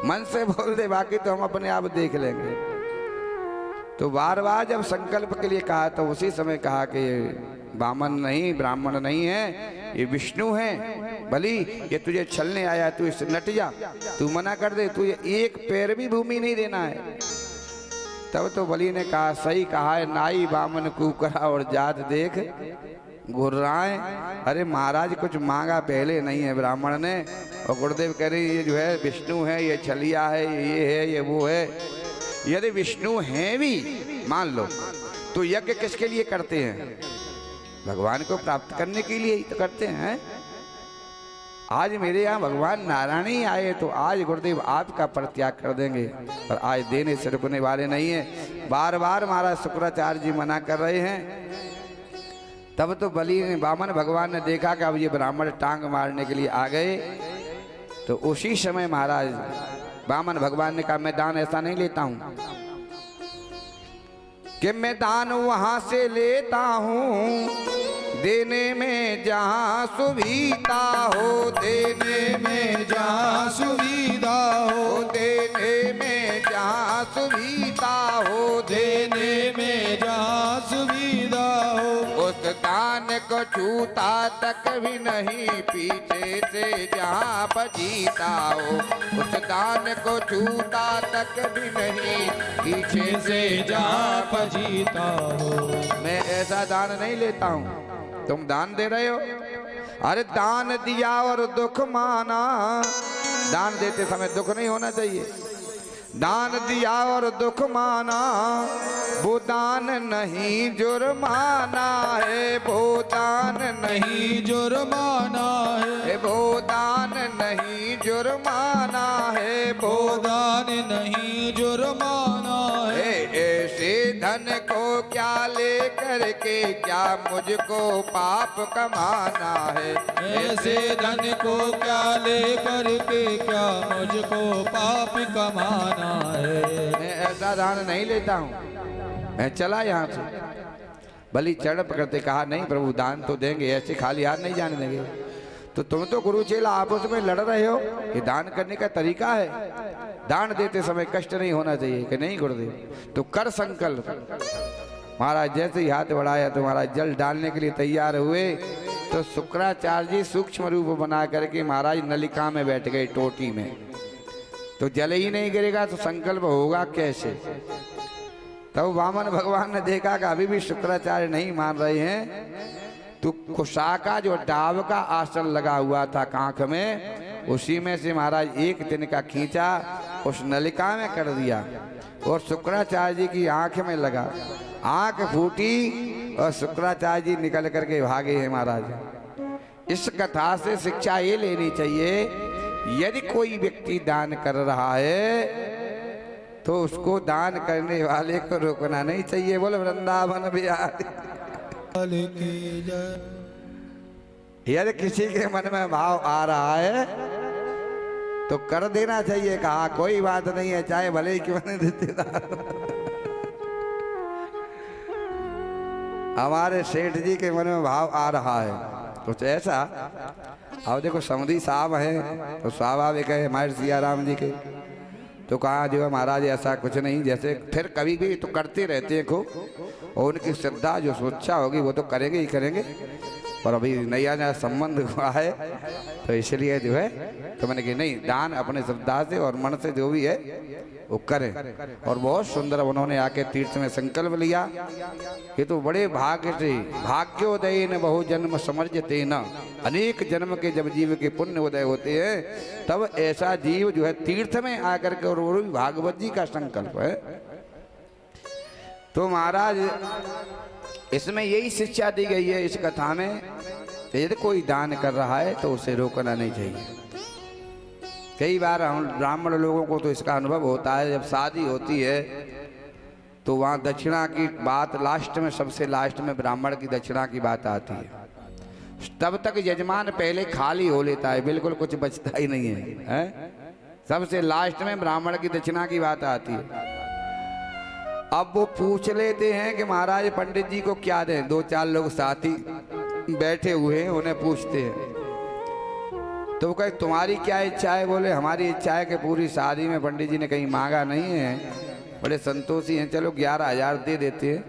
मन से बोल दे, बाकी तो हम अपने आप देख लेंगे। तो बार बार जब संकल्प के लिए कहा तो उसी समय कहा कि ये बामन नहीं, ब्राह्मण नहीं है, ये विष्णु है। बलि ये तुझे छलने आया, तू इससे नट जा, तू मना कर दे, तुझे एक पैर भी भूमि नहीं देना है। तब तो बलि ने कहा सही कहा है, नाई बामन कुकरा और जात देख घुर्राए। अरे महाराज कुछ मांगा पहले नहीं है ब्राह्मण ने, और गुरुदेव कह रहे ये जो है विष्णु है, ये छलिया है, ये है, ये वो है। यदि विष्णु हैं भी मान लो तो यज्ञ किसके लिए करते हैं? भगवान को प्राप्त करने के लिए ही तो करते हैं। आज मेरे यहाँ भगवान नारायण ही आए तो आज गुरुदेव आपका परित्याग कर देंगे, पर आज देने से रुकने वाले नहीं है। बार बार महाराज शुक्राचार्य जी मना कर रहे हैं। तब तो बलि ने, वामन भगवान ने देखा कि अब ये ब्राह्मण टांग मारने के लिए आ गए। तो उसी समय महाराज वामन भगवान ने कहा मैं दान ऐसा नहीं लेता हूं कि मैं दान वहां से लेता हूं, देने में जहां सुविधा हो, देने में जहां सुविधा हो, देने में जहां सुविधा हो, देने में जहां सुविधा हो। उस दान को छूता तक भी नहीं, पीछे से जहां बजीता हो, उस दान को छूता तक भी नहीं, पीछे से जहां बजीता हो। मैं ऐसा दान नहीं लेता हूं। तुम दान दे रहे हो, अरे दान दिया और दुख माना। दान देते समय दुख नहीं होना चाहिए। दान दिया और दुख माना, वो दान नहीं जुर्माना है, वो दान नहीं जुर्माना है, वो दान नहीं जुर्माना है, वो दान नहीं जुर्माना है। ऐसे धन को क्या ले करके क्या मुझको पाप कमाना है, ऐसे धन को क्या ले करके क्या मुझको पाप कमाना है। मैं ऐसा दान नहीं लेता हूँ, मैं चला यहाँ से। बलि चढ़ पकड़ते कहा नहीं प्रभु दान तो देंगे, ऐसे खाली हाथ नहीं जाने देंगे। तो तुम तो गुरु चेला आपस में लड़ रहे हो, ये दान करने का तरीका है। दान देते समय कष्ट नहीं होना चाहिए कि नहीं गुरुदेव, तो कर संकल्प। महाराज जैसे ही हाथ बढ़ाया तो महाराज जल डालने के लिए तैयार हुए तो शुक्राचार्य जी सूक्ष्म रूप बना करके महाराज नलिका में बैठ गए, टोटी में। तो जल ही नहीं गिरेगा तो संकल्प होगा कैसे? तब वामन भगवान ने देखा कि अभी भी शुक्राचार्य नहीं मान रहे हैं, तो कुशा का जो डाव का आसन लगा हुआ था कांख में, उसी में से महाराज एक तिनका खींचा, उस नलिका में कर दिया और शुक्राचार्य जी की आंख में लगा। आंख फूटी और शुक्राचार्य जी निकल करके भागे हैं महाराज। इस कथा से शिक्षा ये लेनी चाहिए, यदि कोई व्यक्ति दान कर रहा है तो उसको दान करने वाले को रोकना नहीं चाहिए। बोल वृंदावन बिहारी। यदि किसी के मन में भाव आ रहा है तो कर देना चाहिए, कहा कोई बात नहीं है, चाहे भले ही क्यों नहीं देते। हमारे सेठ जी के मन में भाव आ रहा है कुछ ऐसा। अब देखो समधी साहब हैं तो स्वाभाविक है हमारे सिया राम जी के, तो कहा जो है महाराज ऐसा कुछ नहीं, जैसे फिर कभी भी तो करते रहते हैं खूब, और उनकी श्रद्धा जो सोचा होगी वो तो करेंगे ही करेंगे। पर अभी नया नया संबंध हुआ है तो इसलिए जो है तो मैंने कि नहीं, दान अपने श्रद्धा से और मन से जो भी है वो करें। और बहुत सुंदर उन्होंने आके तीर्थ में संकल्प लिया। ये तो बड़े भाग्य से, भाग्योदय न बहु जन्म समर्जते न, अनेक जन्म के जब जीव के पुण्य उदय होते हैं तब ऐसा जीव जो है तीर्थ में आकर के, और वो भी भागवत जी का संकल्प है। तो महाराज इसमें यही शिक्षा दी गई है इस कथा में, यदि कोई दान कर रहा है तो उसे रोकना नहीं चाहिए। कई बार हम ब्राह्मण लोगों को तो इसका अनुभव होता है, जब शादी होती है तो वहाँ दक्षिणा की बात लास्ट में, सबसे लास्ट में ब्राह्मण की दक्षिणा की बात आती है। तब तक यजमान पहले खाली हो लेता है, बिल्कुल कुछ बचता ही नहीं है। सबसे लास्ट में ब्राह्मण की दक्षिणा की बात आती है। अब वो पूछ लेते हैं कि महाराज पंडित जी को क्या दें। दो चार लोग साथी बैठे हुए हैं, उन्हें पूछते हैं तो वो कहे तुम्हारी क्या इच्छा है? बोले हमारी इच्छा है कि पूरी शादी में पंडित जी ने कहीं मांगा नहीं है, बड़े संतोषी हैं, चलो 11,000 दे देते हैं।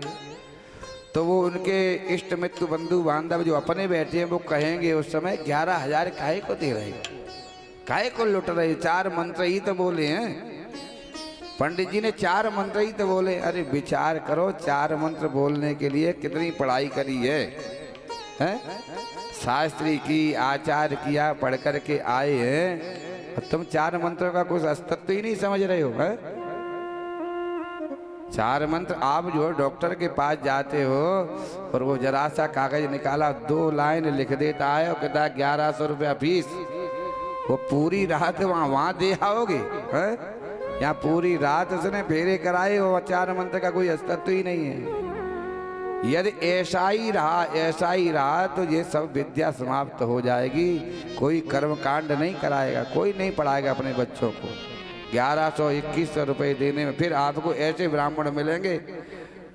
तो वो उनके इष्ट मित्र बंधु बांधव जो अपने बैठे हैं वो कहेंगे उस समय 11,000 काहे को दे रहे, काहे को लुट रहे, 4 मंत्र ही तो बोले हैं। पंडित जी ने 4 मंत्र ही तो बोले। अरे विचार करो, 4 मंत्र बोलने के लिए कितनी पढ़ाई करी है? शास्त्री की, आचार्य किया, पढ़ कर के आए हैं, और तुम 4 मंत्रों का कुछ अस्तित्व ही नहीं समझ रहे हो। 4 मंत्र आप जो डॉक्टर के पास जाते हो और वो जरा सा कागज निकाला, 2 लाइन लिख देता है और कहता है 1100 रुपया फीस। वो पूरी रात वहाँ दे आओगे? यहाँ पूरी रात उसने फेरे कराए, वो 4 मंत्र का कोई अस्तित्व ही नहीं है। यदि ऐसा ही रहा तो ये सब विद्या समाप्त हो जाएगी। कोई कर्मकांड नहीं कराएगा, कोई नहीं पढ़ाएगा अपने बच्चों को। 1100-2100 रुपये देने में फिर आपको ऐसे ब्राह्मण मिलेंगे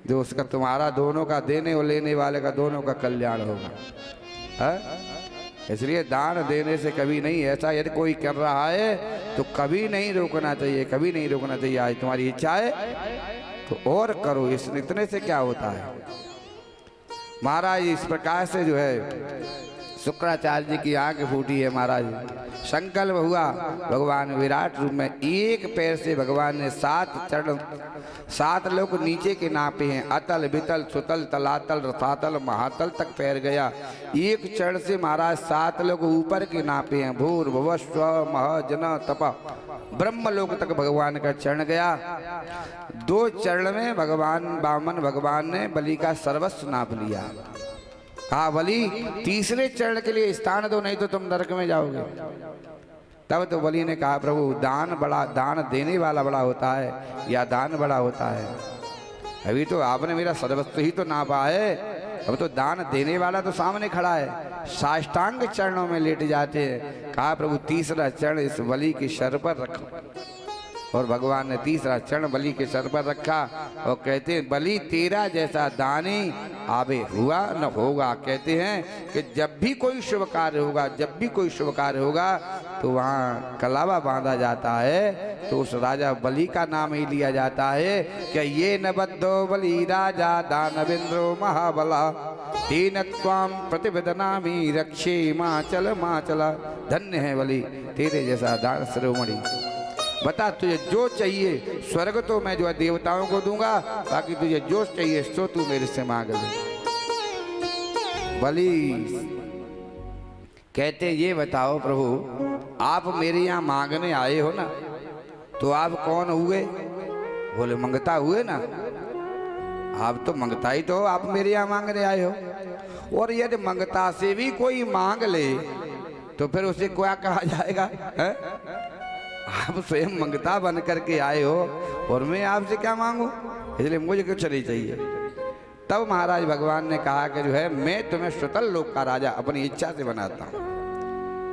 जो उसका तुम्हारा दोनों का, देने और लेने वाले का दोनों का कल्याण होगा। इसलिए दान देने से कभी नहीं, ऐसा यदि कोई कर रहा है तो कभी नहीं रोकना चाहिए, कभी नहीं रोकना चाहिए। आज तुम्हारी इच्छा है तो और करो, इस इतने से क्या होता है। महाराज इस प्रकार से जो है शुक्राचार्य जी की आंख फूटी है। महाराज संकल्प हुआ, भगवान विराट रूप में एक पैर से भगवान ने 7 लोग नीचे के नापे हैं। अतल बितल सुतल तलातल रसातल महातल तक पैर गया। एक चरण से महाराज 7 लोग ऊपर के नापे हैं। भूर भुव स्व मह जन तप ब्रह्मलोक तक भगवान का चरण गया। 2 चरण में वामन भगवान ने बलि का सर्वस्व नाप लिया। कहा बलि 3रे चरण के लिए स्थान दो, नहीं तो तुम नरक में जाओगे। तब तो बलि ने कहा प्रभु दान देने वाला बड़ा होता है या दान बड़ा होता है? अभी तो आपने मेरा सर्वस्व ही तो नापा है, अब तो दान देने वाला तो सामने खड़ा है। साष्टांग चरणों में लेट जाते हैं। कहा प्रभु 3रा चरण इस बलि के सर पर रखो। और भगवान ने 3रा चरण बलि के सर पर रखा और कहते हैं बलि तेरा जैसा दानी आबे हुआ न होगा। कहते हैं कि जब भी कोई शुभ कार्य होगा, तो वहाँ कलावा बांधा जाता है, तो उस राजा बलि का नाम ही लिया जाता है कि ये न बद्धो बलि राजा दानवेंद्रो महाबला तेन त्वाम प्रतिवेदनामि रक्षे माचल माचला। धन्य है बलि, तेरे जैसा दान शिरोमणि। बता तुझे जो चाहिए, स्वर्ग तो मैं जो है देवताओं को दूंगा, बाकी तुझे जो चाहिए सो तू मेरे से मांग ले। बलि कहते ये बताओ प्रभु, आप मेरे यहाँ मांगने आए हो ना, तो आप कौन हुए? बोले मंगता हुए ना। आप तो मंगता ही तो, आप मेरे यहाँ मांगने आए हो। और यदि मंगता से भी कोई मांग ले तो फिर उसे क्या कहा जाएगा? है? आप स्वयं मंगता बन करके आए हो और मैं आपसे क्या मांगू? इसलिए मुझे कुछ नहीं चाहिए। तब महाराज भगवान ने कहा कि जो है मैं तुम्हें सुतल लोक का राजा अपनी इच्छा से बनाता हूँ।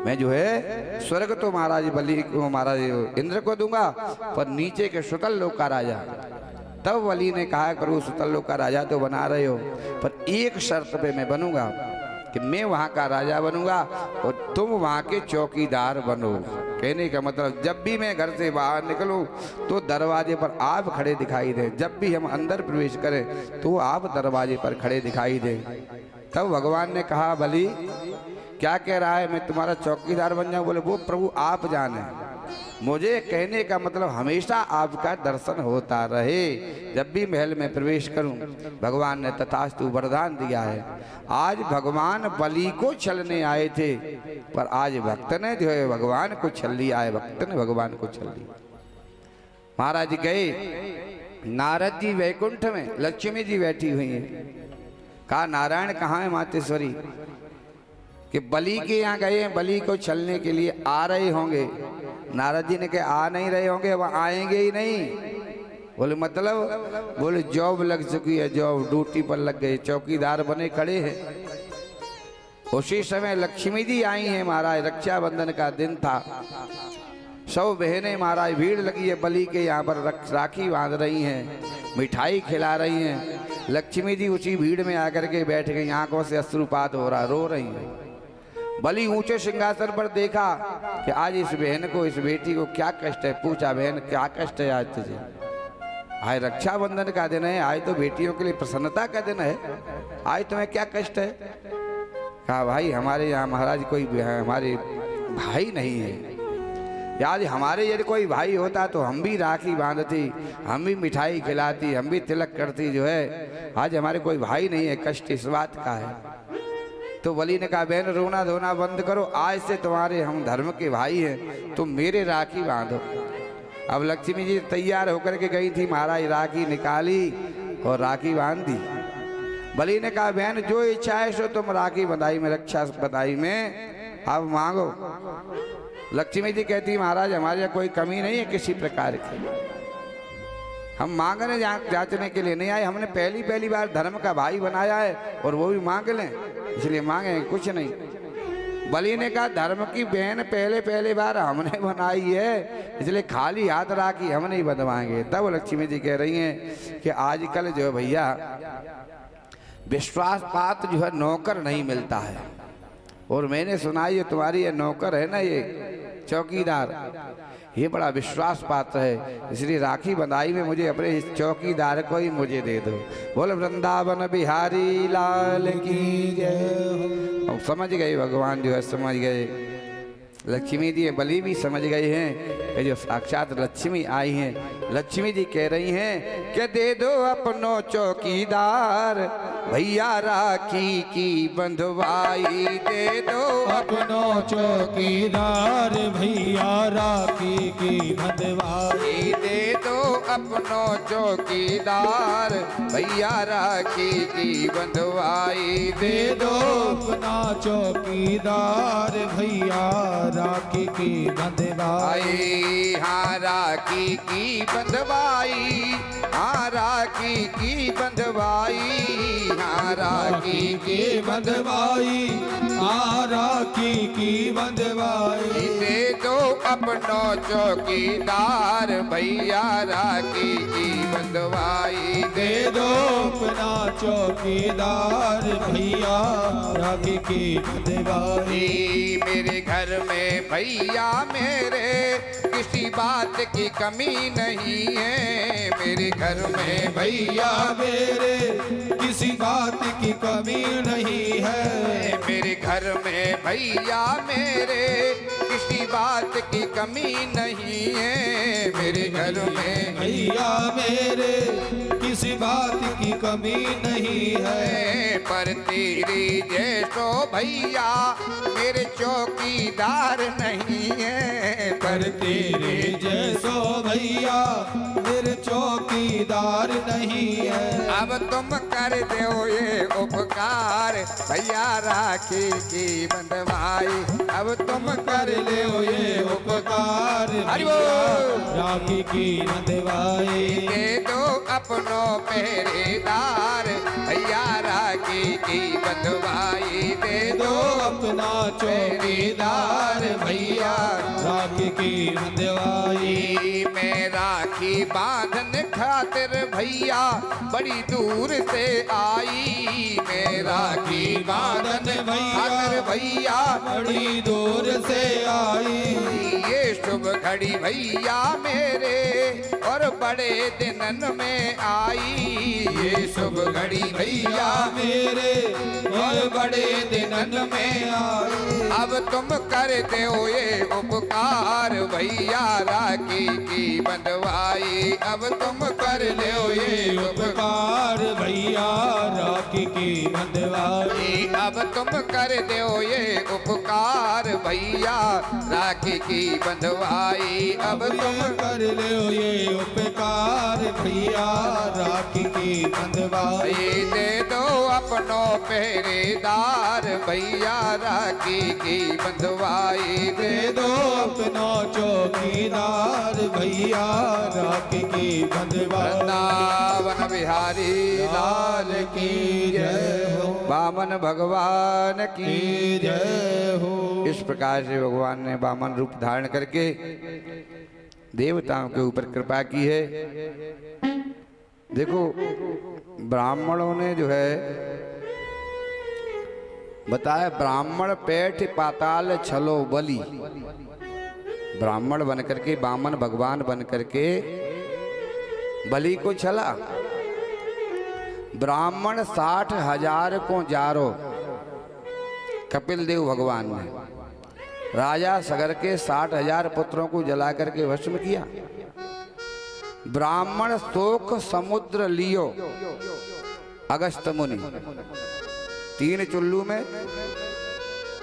मैं जो है स्वर्ग तो महाराज बलि को, महाराज इंद्र को दूंगा, पर नीचे के सुतल लोक का राजा। तब बलि ने कहा करो सुतल लोक का राजा तो बना रहे हो, पर एक शर्त पे मैं बनूंगा कि मैं वहाँ का राजा बनूंगा और तुम वहाँ के चौकीदार बनो। कहने का मतलब जब भी मैं घर से बाहर निकलूं तो दरवाजे पर आप खड़े दिखाई दें, जब भी हम अंदर प्रवेश करें तो आप दरवाजे पर खड़े दिखाई दें। तब भगवान ने कहा बलि क्या कह रहा है, मैं तुम्हारा चौकीदार बन जाऊं? बोले वो प्रभु आप जाने, मुझे कहने का मतलब हमेशा आपका दर्शन होता रहे जब भी महल में प्रवेश करूं। भगवान ने तथास्तु वरदान दिया है। आज भगवान बलि को छलने आए थे, पर आज भक्त ने जो है भगवान को छल लिया है, भक्त ने भगवान को छल लिया। महाराज गए, नारद जी वैकुंठ में, लक्ष्मी जी बैठी हुई हैं। कहा नारायण कहाँ है मातेश्वरी? कि बलि के यहाँ गए हैं, बलि को छलने के लिए आ रहे होंगे। नारद जी ने कहा आ नहीं रहे होंगे, वह आएंगे ही नहीं। बोले मतलब? बोले जॉब लग चुकी है, जॉब ड्यूटी पर लग गए, चौकीदार बने खड़े हैं। उसी समय लक्ष्मी जी आई हैं महाराज, रक्षाबंधन का दिन था। सब बहनें महाराज भीड़ लगी है, बलि के यहाँ पर राखी बांध रही हैं, मिठाई खिला रही हैं। लक्ष्मी जी उसी भीड़ में आकर के बैठ गई, आंखों से अश्रुपात हो रहा, रो रही हैं। बलि ऊंचे सिंहासन पर देखा कि आज इस बहन को, इस बेटी को क्या कष्ट है। पूछा, बहन क्या कष्ट है आज तुझे? आज रक्षाबंधन का दिन है, आज तो बेटियों के लिए प्रसन्नता का दिन है, आज तुम्हें क्या कष्ट है? कहा, भाई हमारे यहाँ महाराज कोई हमारे भाई नहीं है। याद हमारे यदि कोई भाई होता तो हम भी राखी बांधती, हम भी मिठाई खिलाती, हम भी तिलक करती। जो है आज हमारे कोई भाई नहीं है, कष्ट इस बात का है। तो बलि ने कहा, बहन रोना धोना बंद करो, आज से तुम्हारे हम धर्म के भाई हैं, तुम मेरे राखी बांधो। अब लक्ष्मी जी तैयार होकर के गई थी, महाराज राखी निकाली और राखी बांध दी। बलि ने कहा, बहन जो इच्छा है सो तुम राखी बंधाई में, रक्षा बंधाई में अब मांगो। लक्ष्मी जी कहती, महाराज हमारे यहाँ कोई कमी नहीं है किसी प्रकार की, हम मांगने जांचने के लिए नहीं आए, हमने पहली बार धर्म का भाई बनाया है और वो भी मांग लें, इसलिए मांगे कुछ नहीं। बलि ने कहा, धर्म की बहन पहले बार हमने बनाई है, इसलिए खाली हाथ राखी हम नहीं बंधवाएंगे। तब लक्ष्मी जी कह रही हैं कि आजकल जो है भैया विश्वासपात जो है नौकर नहीं मिलता है, और मैंने सुना ये तुम्हारी ये नौकर है ना, ये चौकीदार, ये बड़ा विश्वास पात्र है, इसलिए राखी बंधाई में मुझे अपने इस चौकीदार को ही मुझे दे दो। बोल वृंदावन बिहारी लाल की जय। अब समझ गए भगवान, जो है समझ गए, लक्ष्मी जी बलि भी समझ गए हैं, ये जो साक्षात लक्ष्मी आई हैं। लक्ष्मी जी कह रही हैं कि दे दो अपनो चौकीदार, भैया राखी की बंधवाई दे दो अपनो चौकीदार, भैया राखी की बंधवाई दे दो अपनो चौकीदार, भैया राखी की बंधवाई दे दो अपना चौकीदार, भैया राखी की बंधवाई। हाँ राखी की बंधवाई, हाँ राखी की बंधवाई, हाँ राखी की बंधवाई, हाँ राखी की बंधवाई। दे दो अपनो चौकीदार, भैया राखी की बंधवाई दे दो अपना चौकीदार, भैया राखी की बंधवाई। मेरे घर में भैया मेरे किसी बात की कमी नहीं है, मेरे घर में भैया मेरे किसी बात की कमी नहीं है, मेरे घर में भैया मेरे किसी बात की कमी नहीं है, मेरे घर में भैया मेरे किसी बात की कमी नहीं है। पर तेरी जैसो भैया मेरे चौकीदार नहीं है, पर तेरे जैसो भैया मेरे चौकीदार नहीं है। अब तुम कर दो ये उपकार, भैया राखी की बंधवाई, अब तुम कर ले ये उपकार, राखी की बंधवाई। दे दो अपनो पहरेदार, भैया राखी की बंधवाई दे दो अपना चौकीदार, भैया राखी की बंधवाई। मैं राखी बांधन खातिर भैया बड़ी दूर से आई, मैं राखी बांधन खातिर भैया बड़ी दूर से आई। ये शुभ घड़ी भैया मेरे और बड़े दिनन में आई, ये शुभ घड़ी भैया मेरे और बड़े दिनन में आई। अब तुम कर दो ये उपकार, भैया राखी की बंधवाई, अब तुम कर दो ये उपकार, भैया राखी की बंधवाई। अब तुम कर दो ये उपकार, भैया राखी की बंधवाई, अब तुम कर लो ये उपकार, भैया राखी की बंधवाई। दे दो अपनो पहरेदार, भैया राखी की बंधवाई दे दो अपना चौकीदार, भैया राखी की बंधवाई। वृंदावन बिहारी लाल की जय हो, वामन भगवान की जय हो। इस प्रकार से भगवान ने वामन रूप धारण करके देवताओं के ऊपर कृपा की है। देखो ब्राह्मणों ने जो है बताए ब्राह्मण पेट पाताल छलो बलि। ब्राह्मण बनकर के, बामन भगवान बनकर के बलि को छला। ब्राह्मण 60,000 को जारो कपिल देव भगवान ने राजा सगर के 60,000 पुत्रों को जला करके भस्म किया। ब्राह्मण शोक समुद्र लियो अगस्त मुनि, 3 चुल्लू में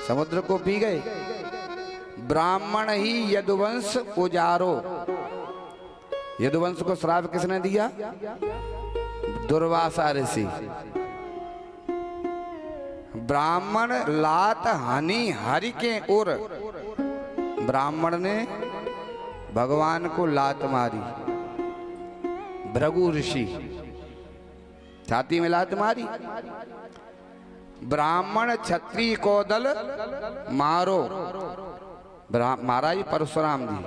समुद्र को पी गए। ब्राह्मण ही यदुवंश उजारो। यदुवंश को श्राप किसने दिया? दुर्वासा ऋषि। ब्राह्मण लात हानि हरि के ओर। ब्राह्मण ने भगवान को लात मारी। भृगु ऋषि छाती में लात मारी। ब्राह्मण क्षत्रिय को दल मारो। महाराज परशुराम जी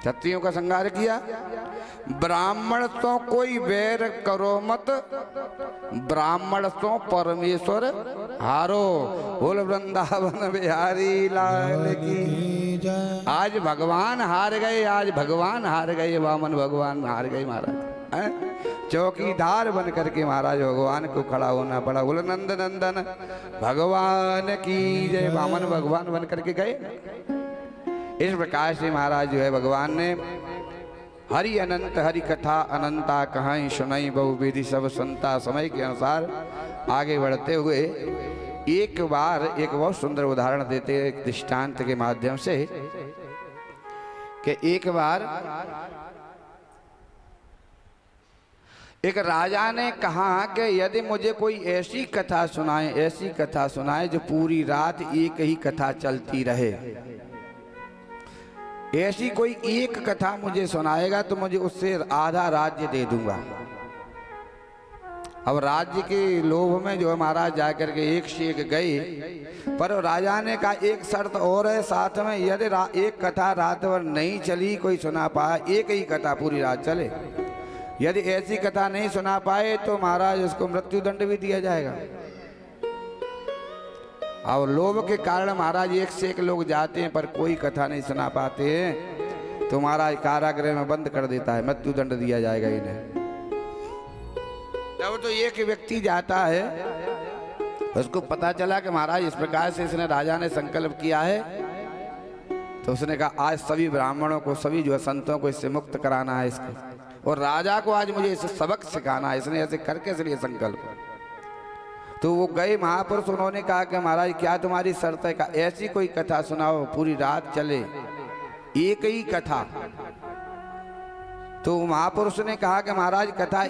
क्षत्रियों का संहार किया। ब्राह्मण तो कोई वैर करो मत, ब्राह्मण तो परमेश्वर हारो। बोल वृंदावन बिहारी लाल की जय। आज भगवान हार गए, आज भगवान हार गए, वामन भगवान हार गए महाराज। चौकीदार बन करके महाराज भगवान को खड़ा होना पड़ा। बोल नंद नंदन भगवान की जय। वामन भगवान बन करके गए। इस प्रकार से महाराज जो है भगवान ने हरि अनंत हरि कथा अनंता कहाई सुनाई बहुविधि सब संता। समय के अनुसार आगे बढ़ते हुए एक बार एक बहुत सुंदर उदाहरण देते हैं एक दृष्टांत के माध्यम से कि एक बार एक राजा ने कहा कि यदि मुझे कोई ऐसी कथा सुनाए जो पूरी रात एक ही कथा चलती रहे, ऐसी कोई एक कथा मुझे सुनाएगा तो मुझे उससे आधा राज्य दे दूंगा। अब राज्य के लोभ में जो है महाराज जाकर के एक से एक गए, पर राजा ने कहा एक शर्त और है साथ में, यदि एक कथा रात भर नहीं चली, कोई सुना पाया, एक ही कथा पूरी रात चले। यदि ऐसी कथा नहीं सुना पाए तो महाराज उसको मृत्यु दंड भी दिया जाएगा। और लोभ के कारण महाराज एक से एक लोग जाते हैं पर कोई कथा नहीं सुना पाते हैं तो महाराज कारागृह में बंद कर देता है, मृत्यु दंड दिया जाएगा इन्हें। जब तो एक व्यक्ति जाता है, उसको पता चला कि महाराज इस प्रकार से इसने राजा ने संकल्प किया है, तो उसने कहा आज सभी ब्राह्मणों को, सभी जो है संतों को इससे मुक्त कराना है इसको, और राजा को आज मुझे इसे सबक सिखाना है, इसने ऐसे करके इसलिए संकल्प। तो वो गए महापुरुष, उन्होंने कहा कि महाराज क्या तुम्हारी शर्त है? कहा ऐसी कोई कथा सुनाओ पूरी रात चले, एक ही कथा। तो महापुरुष ने कहा कि महाराज कथा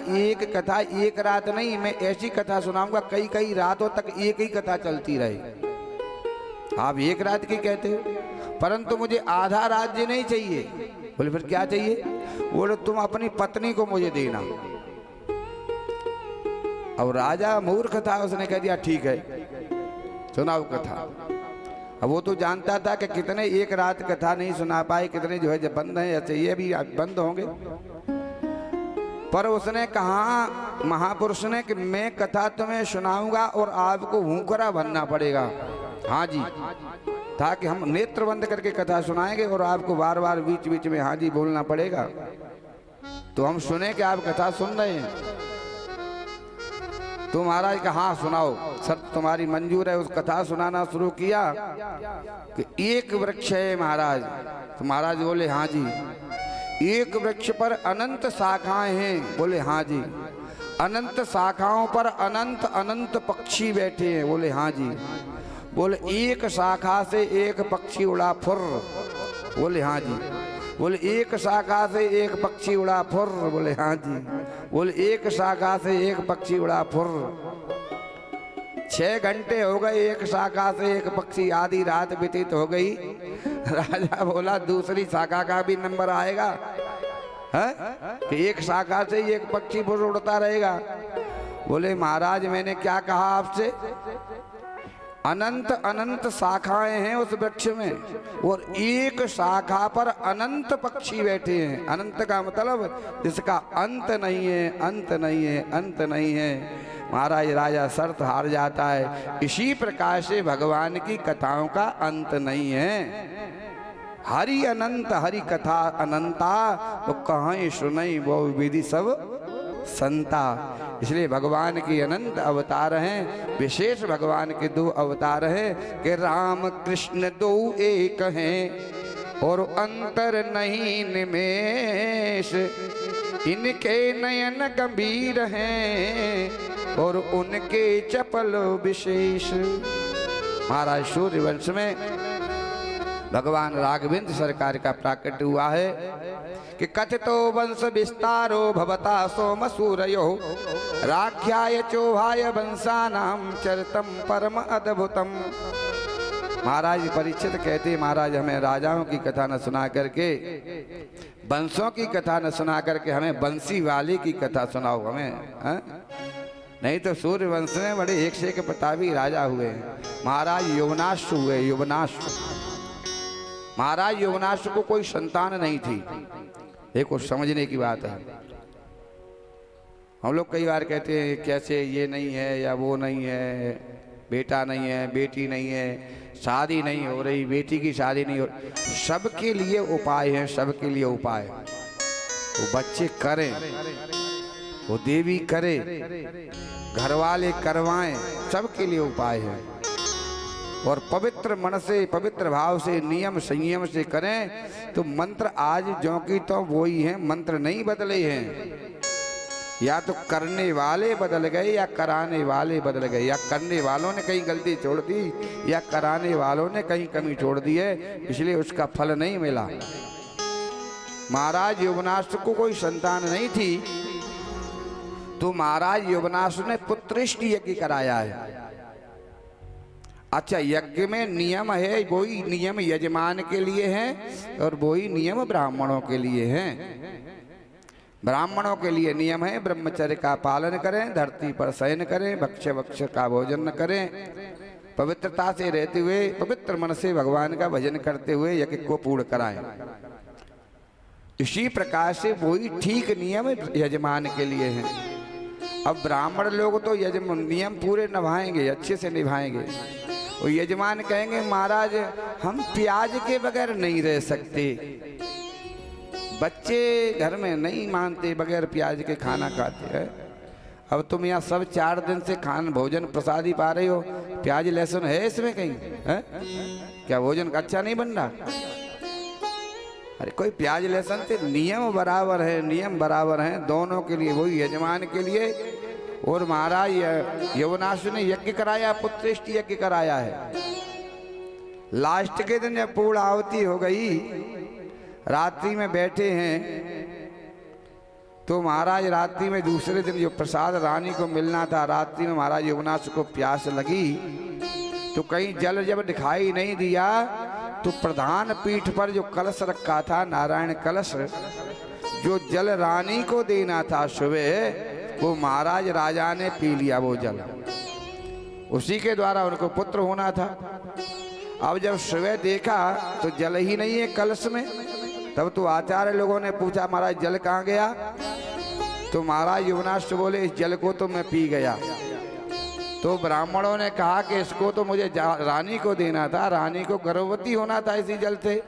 एक रात नहीं, मैं ऐसी कथा सुनाऊंगा कई कई रातों तक एक ही कथा चलती रहे। आप एक रात की कहते हो, परंतु मुझे आधा राज्य नहीं चाहिए। बोले फिर क्या चाहिए? बोले तुम अपनी पत्नी को मुझे देना। अब राजा मूर्ख था, उसने कह दिया ठीक है सुनाओ कथा। अब वो तो जानता था कि कितने एक रात कथा नहीं सुना पाए, कितने जो है जब बंद हैं, ऐसे ये भी बंद होंगे। पर उसने कहा महापुरुष ने कि मैं कथा तुम्हें सुनाऊंगा और आपको भूखरा बनना पड़ेगा। हाँ जी, ताकि हम नेत्र बंद करके कथा सुनाएंगे और आपको बार बार बीच बीच में हाँ जी बोलना पड़ेगा, तो हम सुने कि आप कथा सुन रहे हैं। तो महाराज का हाँ सुनाओ, शर्त तुम्हारी मंजूर है। उस कथा सुनाना शुरू किया कि एक वृक्ष है महाराज। तो महाराज बोले हाँ जी। एक वृक्ष पर अनंत शाखाएं हैं। बोले हाँ जी। अनंत शाखाओं पर अनंत अनंत पक्षी बैठे हैं। बोले हाँ जी। बोले एक शाखा से एक पक्षी उड़ा फुर। बोले हाँ जी। बोले एक शाखा से एक पक्षी उड़ा फुर। बोले हाँ जी। बोले एक शाखा से एक पक्षी उड़ा फुर। 6 घंटे हो गए, एक शाखा से एक पक्षी, आधी रात व्यतीत हो गई। राजा बोला दूसरी शाखा का भी नंबर आएगा है कि एक शाखा से एक पक्षी फुर उड़ता रहेगा। बोले महाराज मैंने क्या कहा आपसे? अनंत अनंत शाखाएं हैं उस वृक्ष में, और एक शाखा पर अनंत पक्षी बैठे हैं। अनंत का मतलब जिसका अंत नहीं है, अंत नहीं है, अंत नहीं है। महाराज राजा शर्त हार जाता है। इसी प्रकार से भगवान की कथाओं का अंत नहीं है। हरि अनंत, हरि कथा अनंता, वो कहाँ सुनई वो विधि सब संता। इसलिए भगवान की अनंत अवतार हैं। विशेष भगवान के 2 अवतार हैं कि राम कृष्ण 2 एक हैं और अंतर नहीं निमेष। इनके नयन गंभीर हैं और उनके चपल विशेष। महाराज सूर्यवंश में भगवान राघवेंद्र सरकार का प्राकट्य हुआ है कि कथितो वंश विस्तारो भवता सोम सूरयो राख्याय चोभाय वंशानाम चरितम परम अद्भुतम। महाराज परीक्षित कहते, महाराज हमें राजाओं की कथा न सुना करके, वंशों की कथा न सुना करके हमें बंसी वाले की कथा सुनाओ हमें, हा? नहीं तो सूर्यवंश में बड़े एक से एक प्रतापी राजा हुए। महाराज युवनाश्व हुए, युवनाश्व। महाराज युवनाश्व को कोई संतान नहीं थी। देखो समझने की बात है। हम लोग कई बार कहते हैं कैसे ये नहीं है या वो नहीं है, बेटा नहीं है, बेटी नहीं है, शादी नहीं हो रही, बेटी की शादी नहीं हो रही। सबके लिए उपाय हैं, सबके लिए उपाय। वो बच्चे करें, वो देवी करे, घर वाले करवाएं, सबके लिए उपाय है। और पवित्र मन से, पवित्र भाव से, नियम संयम से करें तो मंत्र आज जो की तो वो ही है, मंत्र नहीं बदले हैं। या तो करने वाले बदल गए या कराने वाले बदल गए, या करने वालों ने कहीं गलती छोड़ दी या कराने वालों ने कहीं कमी छोड़ दी है, इसलिए उसका फल नहीं मिला। महाराज युवनाश्व को कोई संतान नहीं थी तो महाराज युवनाश्व ने पुत्रेष्टि यज्ञ कराया है। अच्छा, यज्ञ में नियम है, वही नियम यजमान के लिए है और वही नियम ब्राह्मणों के लिए हैं। ब्राह्मणों के लिए नियम है ब्रह्मचर्य का पालन करें, धरती पर शयन करें, भक्ष्य भक्ष्य का भोजन न करें, पवित्रता से रहते हुए पवित्र मन से भगवान का भजन करते हुए यज्ञ को पूर्ण कराएं। इसी प्रकार से वही ठीक नियम यजमान के लिए हैं। अब ब्राह्मण लोग तो नियम पूरे निभाएंगे, अच्छे से निभाएंगे। और यजमान कहेंगे महाराज हम प्याज के बगैर नहीं रह सकते। बच्चे घर में नहीं मानते, बगैर प्याज के खाना खाते हैं। अब तुम यहाँ सब 4 दिन से भोजन प्रसादी पा रहे हो, प्याज लहसुन है इसमें कहीं है? क्या भोजन अच्छा नहीं बन रहा? अरे कोई प्याज लहसुन से नियम बराबर है, नियम बराबर हैं दोनों के लिए, वही यजमान के लिए। और महाराज यवनाश्व ने यज्ञ कराया, पुत्रेष्टि यज्ञ कराया है। लास्ट के दिन जब पूर्ण आहुति हो गई, रात्रि में बैठे हैं तो महाराज रात्रि में दूसरे दिन जो प्रसाद रानी को मिलना था, रात्रि में महाराज यवनाश्व को प्यास लगी तो कहीं जल जब दिखाई नहीं दिया तो प्रधान पीठ पर जो कलश रखा था, नारायण कलश, जो जल रानी को देना था सुबह, वो महाराज राजा ने पी लिया वो जल। उसी के द्वारा उनको पुत्र होना था। अब जब सुबह देखा तो जल ही नहीं है कलश में, तब तो आचार्य लोगों ने पूछा महाराज जल कहाँ गया? तो महाराज युवनाश्व बोले इस जल को तो मैं पी गया। तो ब्राह्मणों ने कहा कि इसको तो मुझे रानी को देना था, रानी को गर्भवती होना था इसी जल से,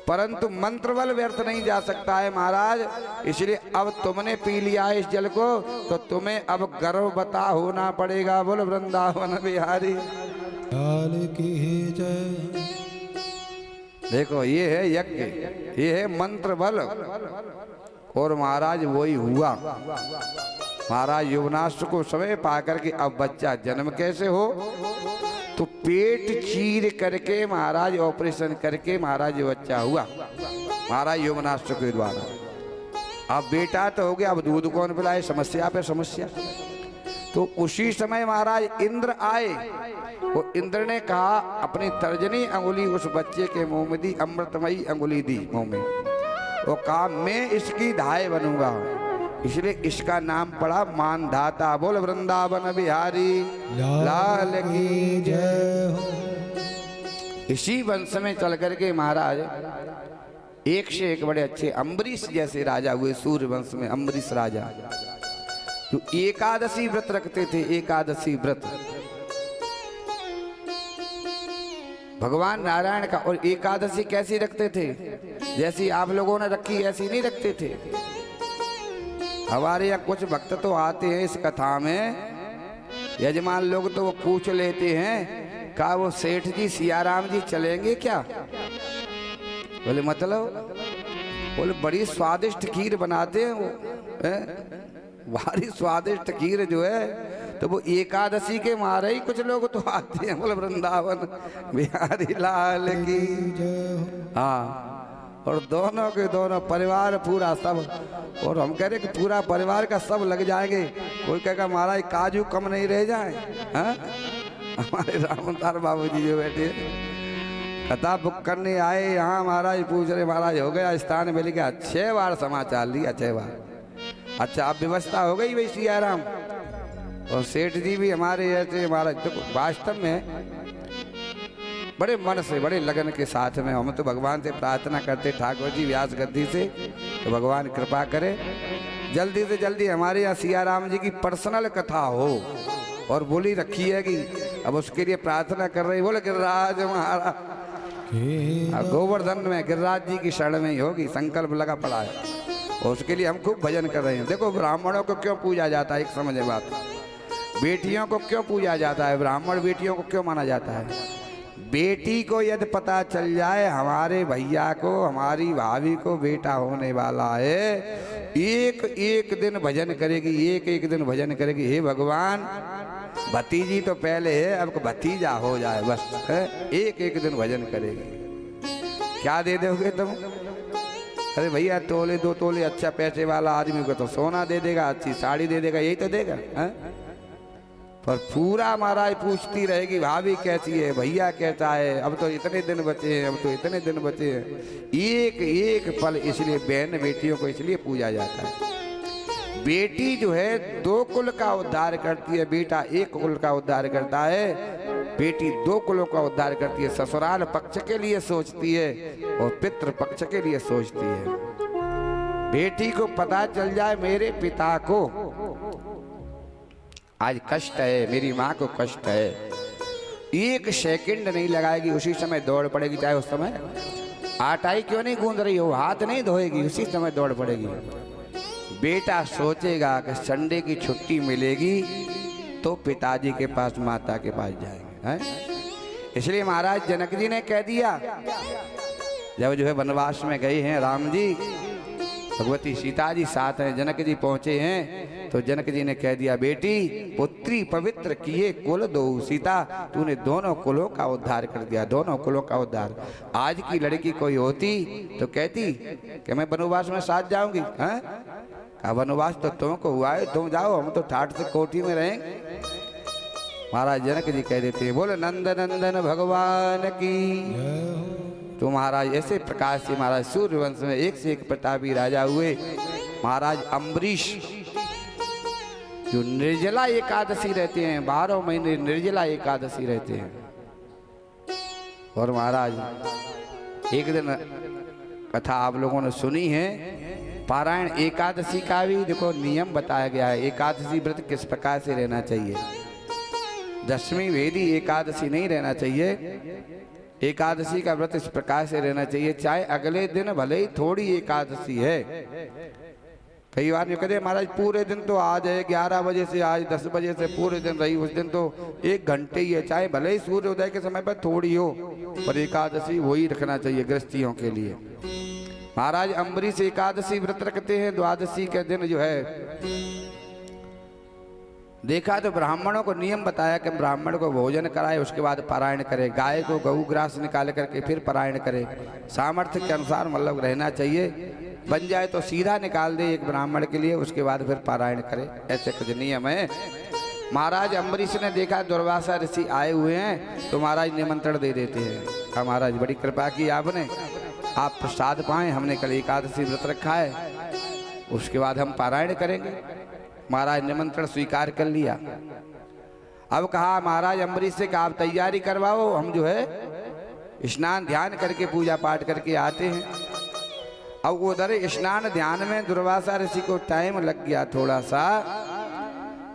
परंतु मंत्र बल व्यर्थ नहीं जा सकता है महाराज, इसलिए अब तुमने पी लिया है इस जल को तो तुम्हें अब गर्भवता होना पड़ेगा। बोल वृंदावन बिहारी काल की जय। देखो ये है यज्ञ, ये है मंत्र बल। और महाराज वही हुआ। महाराज युवनाश्व को समय पा करके अब बच्चा जन्म कैसे हो, तो पेट चीर करके महाराज ऑपरेशन करके महाराज ये बच्चा हुआ महाराज युवनाश्व के द्वारा। अब बेटा तो हो गया, अब दूध कौन पिलाए, समस्या पे समस्या। तो उसी समय महाराज इंद्र आए। वो इंद्र ने कहा, अपनी तर्जनी अंगुली उस बच्चे के मुंह में दी, अमृतमयी अंगुली दी मुंह में, वो कहा मैं इसकी धाय बनूंगा, इसलिए इसका नाम पड़ा मानधाता। बोल वृंदावन बिहारी लाल की जय हो। इसी वंश में चल करके महाराज एक से एक बड़े अच्छे अम्बरीश जैसे राजा हुए। सूर्य वंश में अम्बरीश राजा जो एकादशी व्रत रखते थे। एकादशी व्रत भगवान नारायण का। और एकादशी कैसी रखते थे? जैसी आप लोगों ने रखी ऐसी नहीं रखते थे। हमारे यहाँ कुछ भक्त तो आते हैं इस कथा में, यजमान लोग तो वो पूछ लेते हैं का वो सेठ जी सियाराम जी चलेंगे क्या? बोले मतलब? बोले बड़ी स्वादिष्ट खीर बनाते हैं वो, भारी स्वादिष्ट खीर जो है, तो वो एकादशी के मारे ही कुछ लोग तो आते हैं। बोले वृंदावन बिहारी लाल की। हाँ, और दोनों के दोनों परिवार पूरा सब। और हम कह रहे कि पूरा परिवार का सब लग जाएंगे। कोई कहेगा महाराज काजू कम नहीं रह जाए। हाँ, हमारे रामदार बाबू जी जो बैठे कथा बुक करने आए यहाँ, महाराज पूछ रहे महाराज हो गया स्थान मिल गया? 6 बार समाचार लिया, 6 बार। अच्छा, अब व्यवस्था हो गई भाई सियाराम। और सेठ जी भी हमारे ऐसे महाराज देखो वास्तव में बड़े मन से बड़े लगन के साथ में हम तो भगवान से प्रार्थना करते ठाकुर जी व्यास गद्दी से, तो भगवान कृपा करे जल्दी से जल्दी हमारे यहाँ सियाराम जी की पर्सनल कथा हो। और बोली रखी है कि अब उसके लिए प्रार्थना कर रही। बोले गिरिराज महाराज गोवर्धन में गिरिराज जी की शरण में ही होगी, संकल्प लगा पड़ा है। और उसके लिए हम खूब भजन कर रहे हैं। देखो ब्राह्मणों को क्यों पूजा जाता है, एक समझे बात। बेटियों को क्यों पूजा जाता है, ब्राह्मण बेटियों को क्यों माना जाता है? बेटी को यदि पता चल जाए हमारे भैया को, हमारी भाभी को बेटा होने वाला है, एक एक दिन भजन करेगी, एक एक दिन भजन करेगी। हे भगवान, भतीजी तो पहले है, अब भतीजा हो जाए बस। एक एक दिन भजन करेगी। क्या दे दोगे तुम? अरे भैया तोले 2 तोले अच्छा पैसे वाला आदमी को तो सोना दे देगा, अच्छी साड़ी दे देगा, यही तो देगा। है? पर पूरा महाराज पूछती रहेगी भाभी कैसी है, भैया कैसा है, अब तो इतने दिन बचे हैं, अब तो इतने दिन बचे हैं। एक एक पल इसलिए बहन बेटियों को इसलिए पूजा जाता है। बेटी जो है 2 कुल का उद्धार करती है, बेटा 1 कुल का उद्धार करता है। बेटी 2 कुलों का उद्धार करती है। ससुराल पक्ष के लिए सोचती है और पितृ पक्ष के लिए सोचती है। बेटी को पता चल जाए मेरे पिता को आज कष्ट है, मेरी माँ को कष्ट है, 1 सेकंड नहीं लगाएगी, उसी समय दौड़ पड़ेगी। चाहे उस समय आटाई क्यों नहीं गूंद रही हो, हाथ नहीं धोएगी, उसी समय दौड़ पड़ेगी। बेटा सोचेगा कि संडे की छुट्टी मिलेगी तो पिताजी के पास, माता के पास जाएंगे। है? इसलिए महाराज जनक जी ने कह दिया, जब जो है वनवास में गए हैं राम जी, भगवती सीता जी साथ हैं, जनक जी पहुंचे हैं, तो जनक जी ने कह दिया बेटी पुत्री पवित्र किए कुल 2 सीता, तूने दोनों कुलों का उद्धार कर दिया, दोनों कुलों का उद्धार। आज की लड़की कोई होती तो कहती कि मैं वनवास में साथ जाऊंगी। का वनवास तो तुमको हुआ है, तुम जाओ, हम तो ठाठ से कोठी में रहेंगे। महाराज जनक जी कह देते हैं बोले नंद नंदन भगवान की। तो महाराज ऐसे प्रकार से महाराज सूर्यवंश में एक से एक प्रतापी राजा हुए। महाराज अम्बरीश जो निर्जला एकादशी रहते हैं, 12 महीने निर्जला एकादशी रहते हैं। और महाराज एक दिन कथा आप लोगों ने सुनी है, पारायण एकादशी का भी देखो नियम बताया गया है। एकादशी व्रत किस प्रकार से रहना चाहिए। 10वीं वेदी एकादशी नहीं रहना चाहिए। एकादशी का व्रत इस प्रकार से रहना चाहिए, चाहे अगले दिन भले ही थोड़ी एकादशी है। कई बार ये कहते महाराज पूरे दिन तो आज है, 11 बजे से आज 10 बजे से पूरे दिन रही, उस दिन तो 1 घंटे ही है, चाहे भले ही सूर्योदय के समय पर थोड़ी हो, पर एकादशी वही रखना चाहिए गृहस्थियों के लिए। महाराज अम्बरीश एकादशी व्रत रखते हैं। द्वादशी के दिन जो है देखा तो ब्राह्मणों को नियम बताया कि ब्राह्मण को भोजन कराए, उसके बाद पारायण करे, गाय को गऊ ग्रास निकाल करके फिर पारायण करे। सामर्थ्य के अनुसार मतलब रहना चाहिए, बन जाए तो सीधा निकाल दे एक ब्राह्मण के लिए, उसके बाद फिर पारायण करे, ऐसे कुछ नियम है। महाराज अम्बरीश ने देखा दुर्वासा ऋषि आए हुए हैं, तो महाराज निमंत्रण दे देते हैं। कहा महाराज बड़ी कृपा की आपने, आप प्रसाद पाएं, हमने कल एकादशी व्रत रखा है। उसके बाद हम पारायण करेंगे। महाराज निमंत्रण स्वीकार कर लिया। अब कहा महाराज अम्बरीश से कि आप तैयारी करवाओ, हम जो है स्नान ध्यान करके पूजा पाठ करके आते हैं। अब उधर स्नान ध्यान में दुर्वासा ऋषि को टाइम लग गया थोड़ा सा।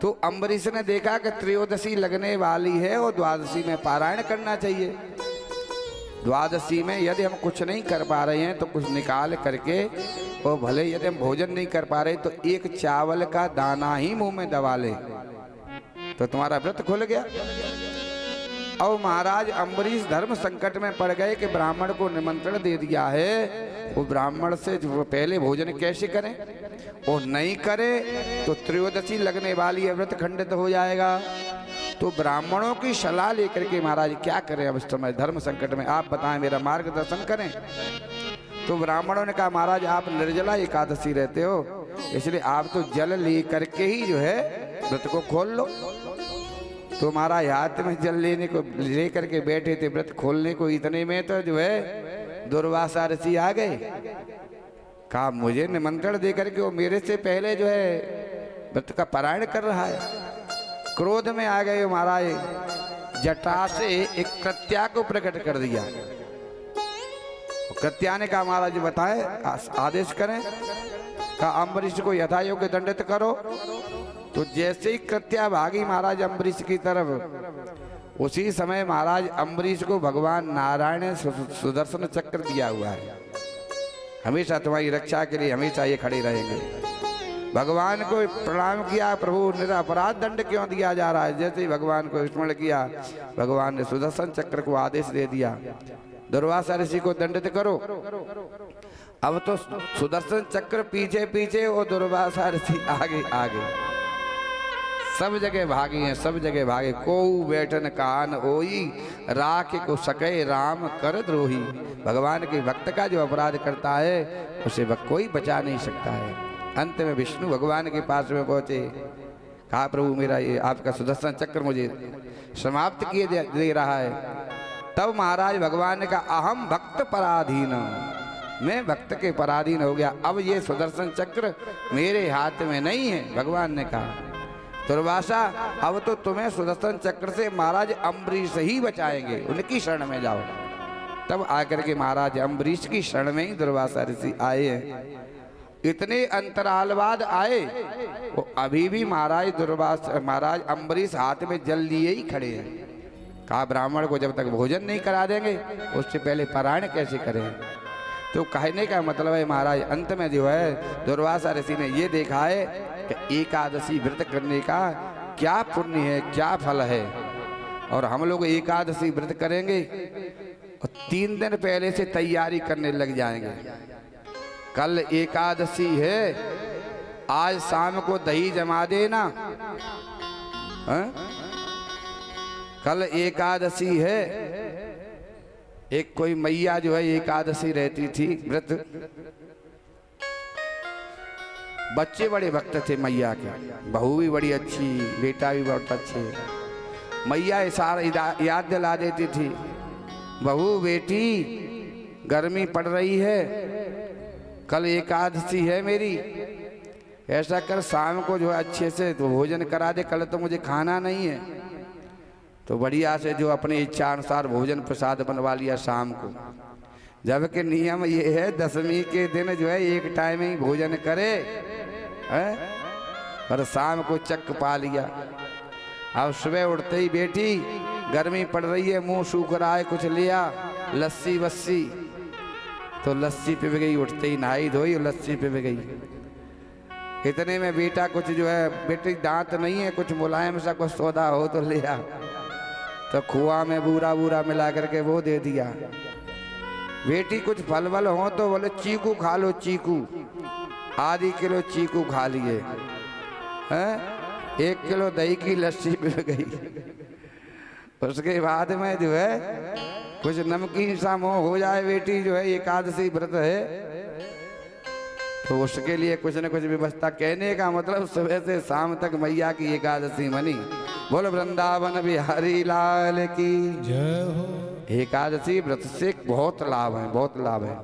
तो अम्बरीश ने देखा कि त्रयोदशी लगने वाली है और द्वादशी में पारायण करना चाहिए। द्वादशी में यदि हम कुछ नहीं कर पा रहे हैं तो कुछ निकाल करके, और भले यदि हम भोजन नहीं कर पा रहे तो एक चावल का दाना ही मुंह में दबा ले तो तुम्हारा व्रत खुल गया। और महाराज अम्बरीश धर्म संकट में पड़ गए कि ब्राह्मण को निमंत्रण दे दिया है, वो ब्राह्मण से जो पहले भोजन कैसे करें, और नहीं करे तो त्रयोदशी लगने वाली है, व्रत खंडित हो जाएगा। तो ब्राह्मणों की सलाह लेकर के महाराज क्या करें अब इस समय धर्म संकट में, आप बताएं, मेरा मार्गदर्शन करें। तो ब्राह्मणों ने कहा महाराज आप निर्जला एकादशी रहते हो, इसलिए आप तो जल ले करके ही जो है व्रत को खोल लो। तो महाराज हाथ में जल लेने को ले करके बैठे थे व्रत खोलने को, इतने में तो जो है दुर्वासा ऋषि आ गए। कहा मुझे निमंत्रण दे करके वो मेरे से पहले जो है व्रत का पारायण कर रहा है। क्रोध में आ गए महाराज, जटा से एक कृत्या को प्रकट कर दिया। कृत्या ने कहा महाराज बताए आदेश करें। कहा अम्बरीश को यथा योग्य दंडित करो। तो जैसे ही कृत्या भागी महाराज अम्बरीश की तरफ, उसी समय महाराज अम्बरीश को भगवान नारायण ने सुदर्शन चक्र दिया हुआ है, हमेशा तुम्हारी रक्षा के लिए हमेशा ये खड़े रहेंगे। भगवान को प्रणाम किया, प्रभु निरपराध दंड क्यों दिया जा रहा है। जैसे ही भगवान को स्मरण किया, भगवान ने सुदर्शन चक्र को आदेश दे दिया दुर्वासा ऋषि को दंडित करो। अब तो सुदर्शन चक्र पीछे पीछे और दुर्वासा ऋषि आगे आगे, सब जगह भागी हैं, सब जगह भागे। को बैठन कान ओई, राख को सके राम कर द्रोही। भगवान के भक्त का जो अपराध करता है उसे कोई बचा नहीं सकता है। अंत में विष्णु भगवान के पास में पहुंचे, कहा प्रभु मेरा ये आपका सुदर्शन चक्र मुझे समाप्त किए दे रहा है। तब महाराज भगवान ने कहा अहम भक्त पराधीन, मैं भक्त के पराधीन हो गया, अब ये सुदर्शन चक्र मेरे हाथ में नहीं है। भगवान ने कहा दुर्वासा अब तो तुम्हें सुदर्शन चक्र से महाराज अम्बरीश ही बचाएंगे, उनकी शरण में जाओ। तब आकर के महाराज अम्बरीश की शरण में ही दुर्वासा ऋषि आए हैं। इतने अंतराल बाद आए, वो अभी भी महाराज अम्बरीश हाथ में जल लिए ही खड़े हैं। कहा ब्राह्मण को जब तक भोजन नहीं करा देंगे उससे पहले पारायण कैसे करें। तो कहने का मतलब है महाराज अंत में जो है दुर्वासा ऋषि ने ये देखा है कि एकादशी व्रत करने का क्या पुण्य है, क्या फल है। और हम लोग एकादशी व्रत करेंगे और 3 दिन पहले से तैयारी करने लग जाएंगे। कल एकादशी है, आज शाम को दही जमा देना। कल एकादशी है। एक कोई मैया जो है एकादशी रहती थी व्रत, बच्चे बड़े भक्त थे मैया के, बहू भी बड़ी अच्छी, बेटा भी बहुत अच्छे। मैया सारा याद दिला देती थी, बहू बेटी गर्मी पड़ रही है, कल एकादशी है मेरी, ऐसा कर शाम को जो है अच्छे से तो भोजन करा दे, कल तो मुझे खाना नहीं है। तो बढ़िया से जो अपनी इच्छा अनुसार भोजन प्रसाद बनवा लिया शाम को। जबकि नियम ये है दशमी के दिन जो है एक टाइम ही भोजन करे, है? पर शाम को चक पा लिया। अब सुबह उठते ही बेटी गर्मी पड़ रही है, मुंह सूख रहा है, कुछ लिया लस्सी वस्सी, तो लस्सी पिब गई। उठते ही नहाई धोई और लस्सी पिब गई। इतने में बेटा कुछ जो है, बेटी दांत नहीं है, कुछ मुलायम सा कुछ सौदा हो तो लिया, तो खुआ में बूरा बूरा मिला करके वो दे दिया। बेटी कुछ फल वल हो तो बोले चीकू खा लो, चीकू, आधी किलो चीकू खा लिए, हैं? 1 किलो दही की लस्सी पी गई। उसके बाद में जो है कुछ नमकीन सा मुँह हो जाए, बेटी जो है एकादशी व्रत है, तो उसके लिए कुछ न कुछ व्यवस्था। कहने का मतलब सुबह से शाम तक मैया की एकादशी बनी। बोल वृंदावन बिहारी लाल की जय हो। एकादशी व्रत से बहुत लाभ है, बहुत लाभ है।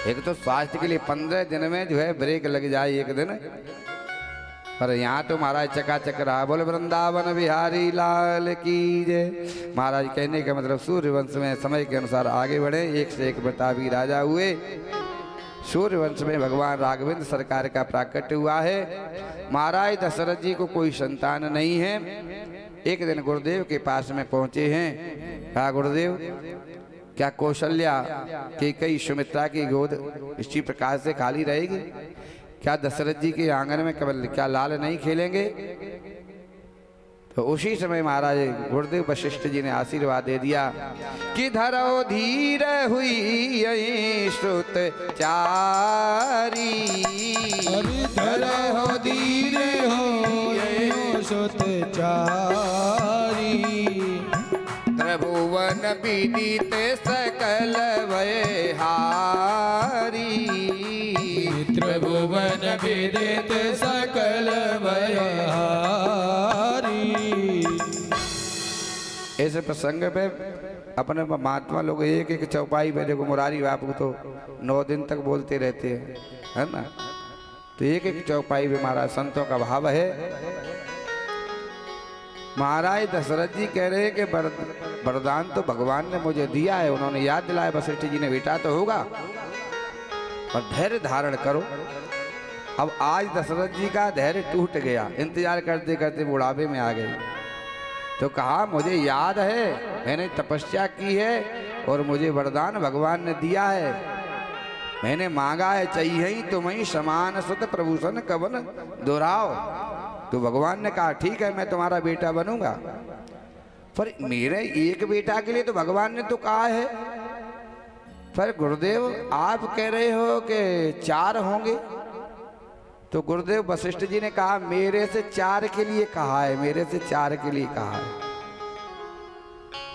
एक तो स्वास्थ्य के लिए 15 दिन में जो है ब्रेक लग जाए एक दिन, पर यहाँ तो महाराज चकाचक रहा। बोले वृंदावन बिहारी लाल की जय। महाराज कहने का मतलब सूर्यवंश में समय के अनुसार आगे बढ़े, एक से एक प्रतापी राजा हुए। सूर्यवंश में भगवान राघवेंद्र सरकार का प्राकट्य हुआ है। महाराज दशरथ जी को कोई संतान नहीं है। एक दिन गुरुदेव के पास में पहुंचे हैं। कहा गुरुदेव क्या कौशल्या की कई सुमित्रा की गोद इसी प्रकार से खाली रहेगी? क्या दशरथ जी के आंगन में केवल क्या लाल नहीं खेलेंगे? तो उसी समय महाराज गुरुदेव वशिष्ठ जी ने आशीर्वाद दे दिया कि धरो धीर हुई यही श्रुत चारी, धरो धीर हो यही श्रुत चारी, त्रिभुवन विदित सकल भय हारी, त्रिभुवन विदित सकल भय हारी। ऐसे प्रसंग पे अपने महात्मा लोग एक एक चौपाई पे देखो, मुरारी बापू तो 9 दिन तक बोलते रहते हैं, है ना। तो एक एक चौपाई पे महाराज संतों का भाव है। महाराज दशरथ जी कह रहे हैं कि वरदान तो भगवान ने मुझे दिया है, उन्होंने याद दिलाया वशिष्ठ जी ने, बेटा तो होगा और धैर्य धारण करो। अब आज दशरथ जी का धैर्य टूट गया, इंतजार करते करते बुढ़ापे में आ गए। तो कहा मुझे याद है, मैंने तपस्या की है और मुझे वरदान भगवान ने दिया है, मैंने मांगा है, चाहिए ही तुम्हें समान सुत प्रभूषण कवन दोहराओ। तो भगवान ने कहा ठीक है मैं तुम्हारा बेटा बनूंगा, पर मेरे एक बेटा के लिए तो भगवान ने तो कहा है। पर गुरुदेव आप कह रहे हो कि 4 होंगे। तो गुरुदेव वशिष्ठ जी ने कहा मेरे से 4 के लिए कहा है, मेरे से 4 के लिए कहा है।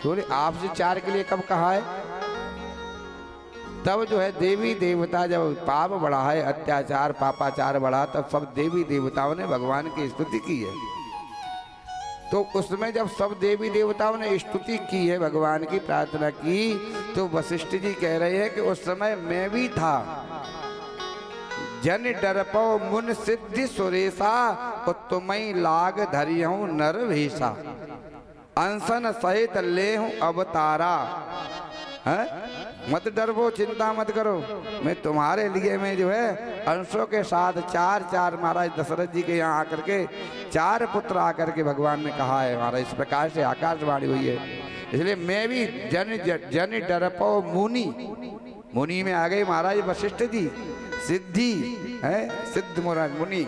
बोले आपसे 4 के लिए कब कहा है? तब जो है देवी देवता जब पाप बढ़ा है, अत्याचार पापाचार बढ़ा, तब सब देवी देवताओं ने भगवान की स्तुति की है। तो उसमें जब सब देवी देवताओं ने स्तुति की है, भगवान की प्रार्थना की, तो वशिष्ठ जी कह रहे हैं कि उस समय मैं भी था। जन डरपो मुन सिद्धि सुरेशा, तुम्हें लाग धरियहूं नर भेषा, अनशन सहित लेहूं अवतारा। है मत डरबो, चिंता मत करो, मैं तुम्हारे लिए मैं जो है अंशों के साथ 4 महाराज दशरथ जी के यहाँ आकर के 4 पुत्र आकर के भगवान ने कहा है। महाराज इस प्रकार से आकाशवाणी हुई है, इसलिए मैं भी जन डरपो मुनि, मुनि में आ गए महाराज वशिष्ठ जी, सिद्धि है सिद्ध मुनि,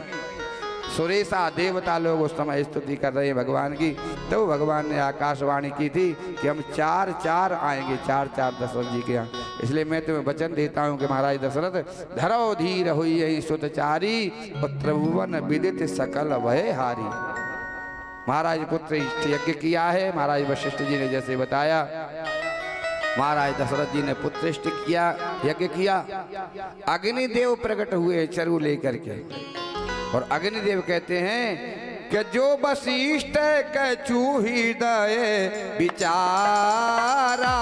सुरेशा देवता लोग उस समय स्तुति कर रहे हैं भगवान की। तो भगवान ने आकाशवाणी की थी कि हम 4 आएंगे, 4 दशरथ जी के यहाँ। इसलिए मैं तुम्हें वचन देता हूँ कि महाराज दशरथ धरो धीर हुई यही सुतचारी, और त्रिभुवन विदित सकल भय हारी। महाराज पुत्र यज्ञ किया है, महाराज वशिष्ठ जी ने जैसे बताया। महाराज दशरथ जी ने पुत्रिष्ट किया, यज्ञ किया। अग्निदेव प्रकट हुए चरु लेकर के, और अग्निदेव कहते हैं कि जो वशिष्ठ कछु हृदय विचारा,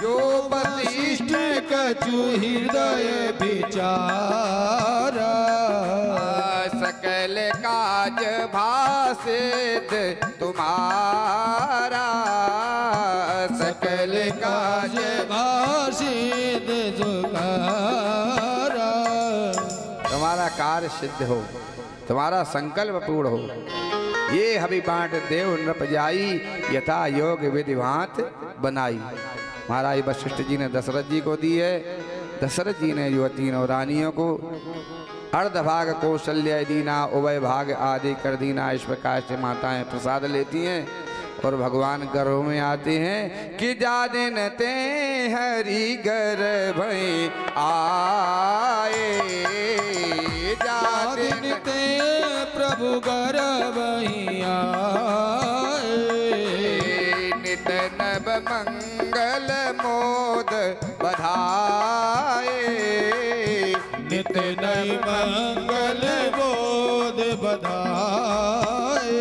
जो वशिष्ठ कछु हृदय विचारा, सकल काज भाषित तुम्हारा, सकल काज भाषित तुम्हारा। तुम्हारा कार्य सिद्ध हो, तुम्हारा संकल्प पूर्ण हो। ये हवि बांट देव नृप जाई, यथा योग विधि भांत बनाई। महाराज वशिष्ठ जी ने दशरथ जी को दी है। दशरथ जी ने जो 3 रानियों को अर्ध भाग कौशल्या दीना, उभय भाग आदि कर दीना। इस प्रकार से माताएं प्रसाद लेती हैं और भगवान गर्भ में आते हैं कि जा दिन ते हरि गर्भ आए, जा दिन ते प्रभु गर्भ आए, नित नव मंगल मोद बधाए, नित नई मंगल बोध बधाए।